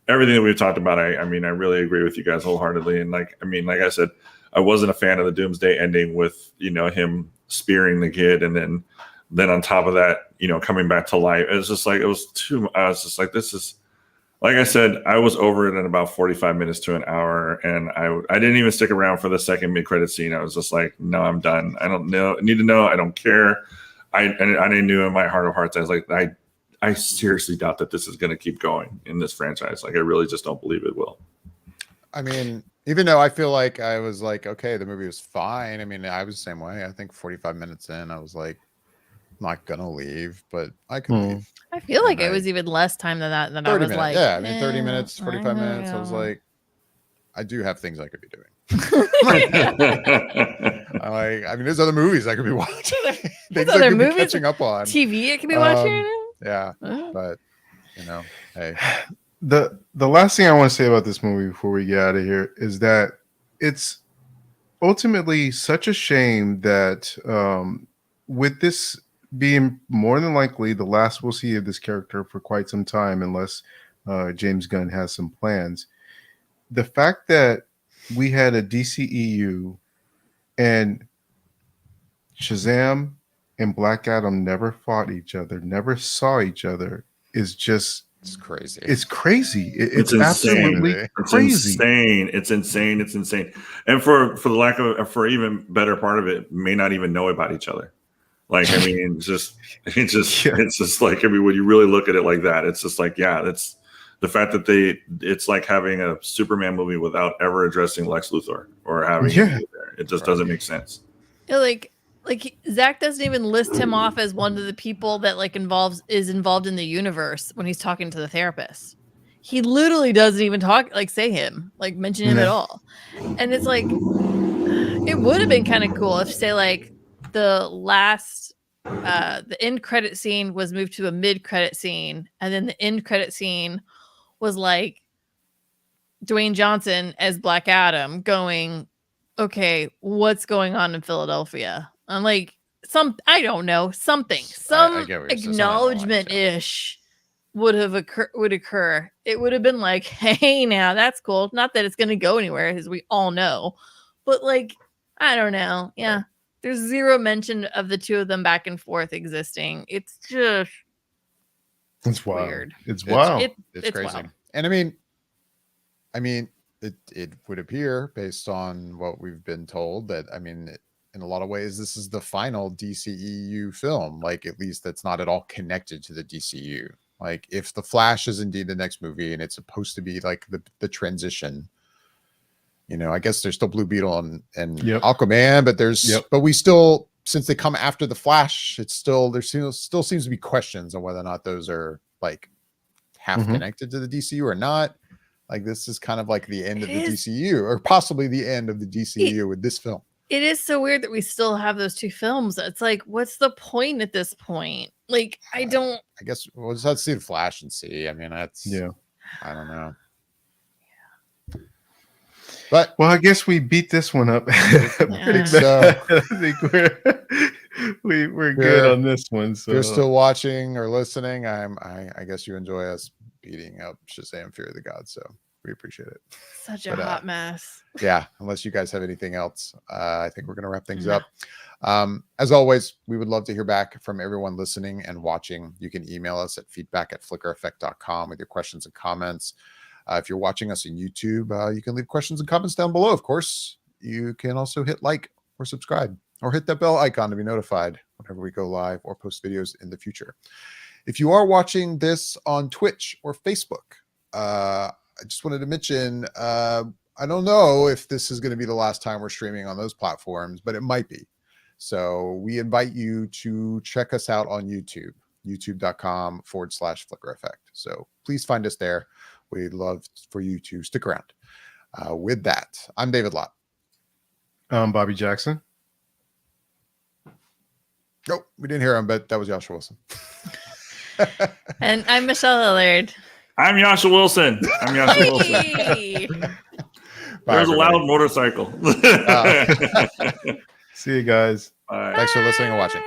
everything that we've talked about, I really agree with you guys wholeheartedly. And like I said, I wasn't a fan of the Doomsday ending with, him spearing the kid. And then on top of that, coming back to life. It was just like, I was just like, this is, like I said, I was over it in about 45 minutes to an hour. And I didn't even stick around for the second mid-credit scene. I was just like, no, I'm done. I don't need to know. I don't care. I knew in my heart of hearts, I was like, I seriously doubt that this is going to keep going in this franchise. Like, I really just don't believe it will. I mean, even though I feel like I was like, okay, the movie was fine. I mean, I was the same way. I think 45 minutes in, I was like, I'm not going to leave, but I could leave. I feel like it was even less time than that. Than I was minutes. like, yeah, I mean, 30 minutes, 45 minutes. I was like, I do have things I could be doing. There's other movies I could be watching. Things I could be catching up on. TV I could be watching. Yeah, but hey. The last thing I want to say about this movie before we get out of here is that it's ultimately such a shame that with this being more than likely the last we'll see of this character for quite some time, unless James Gunn has some plans, the fact that we had a DCEU and Shazam and Black Adam never fought each other, never saw each other, is just, it's crazy. It's crazy. It's absolutely crazy. It's insane. And for the lack of, for even better part of it, may not even know about each other. Like, I mean, it's just like, I mean, when you really look at it like that, it's just like, yeah, that's the fact that it's like having a Superman movie without ever addressing Lex Luthor or having him there. It just doesn't make sense. Yeah, like Zach doesn't even list him off as one of the people that is involved in the universe when he's talking to the therapist. He literally doesn't even mention him at all. And it's like, it would have been kind of cool if, say, like the last the end credit scene was moved to a mid credit scene, and then the end credit scene was like Dwayne Johnson as Black Adam going, okay, what's going on in Philadelphia? I'm like, I don't know, some acknowledgement-ish would occur. It would have been like, hey, now that's cool. Not that it's going to go anywhere, as we all know, but like, I don't know. Yeah, there's zero mention of the two of them back and forth existing. It's just, it's wild. Weird. It's wild. It's crazy. Wild. And I mean, it would appear, based on what we've been told, that in a lot of ways, this is the final DCEU film. Like, at least that's not at all connected to the DCU. Like, if the Flash is indeed the next movie and it's supposed to be like the transition, I guess there's still Blue Beetle and Aquaman, but but we still, since they come after the Flash, it's still, there still seems to be questions on whether or not those are like half connected to the DCU or not. Like, this is kind of like the end of the DCU, or possibly the end of the DCU with this film. It is so weird that we still have those two films. It's like, what's the point at this point? Like, I guess we'll just have to see the Flash and see. I mean, that's, I don't know. But, well, I guess we beat this one up pretty bad. I think we're good on this one. So if you're still watching or listening, I guess you enjoy us beating up Shazam: Fury of the Gods, so we appreciate it. Such a hot mess. Yeah, unless you guys have anything else, I think we're going to wrap things up. As always, we would love to hear back from everyone listening and watching. You can email us at feedback@flickereffect.com with your questions and comments. If you're watching us on YouTube, you can leave questions and comments down below. Of course, you can also hit like or subscribe, or hit that bell icon to be notified whenever we go live or post videos in the future. If you are watching this on Twitch or Facebook, I just wanted to mention, I don't know if this is going to be the last time we're streaming on those platforms, but it might be. So we invite you to check us out on YouTube. youtube.com/Flicker Effect. So please find us there. We'd love for you to stick around. With that, I'm David Lott. Bobby Jackson. Oh, we didn't hear him, but that was Joshua Wilson. And I'm Michelle Lillard. I'm Yasha Wilson. Wilson. Hey! Bye, There's a everybody. loud motorcycle. See you guys. Bye. Thanks for listening and watching.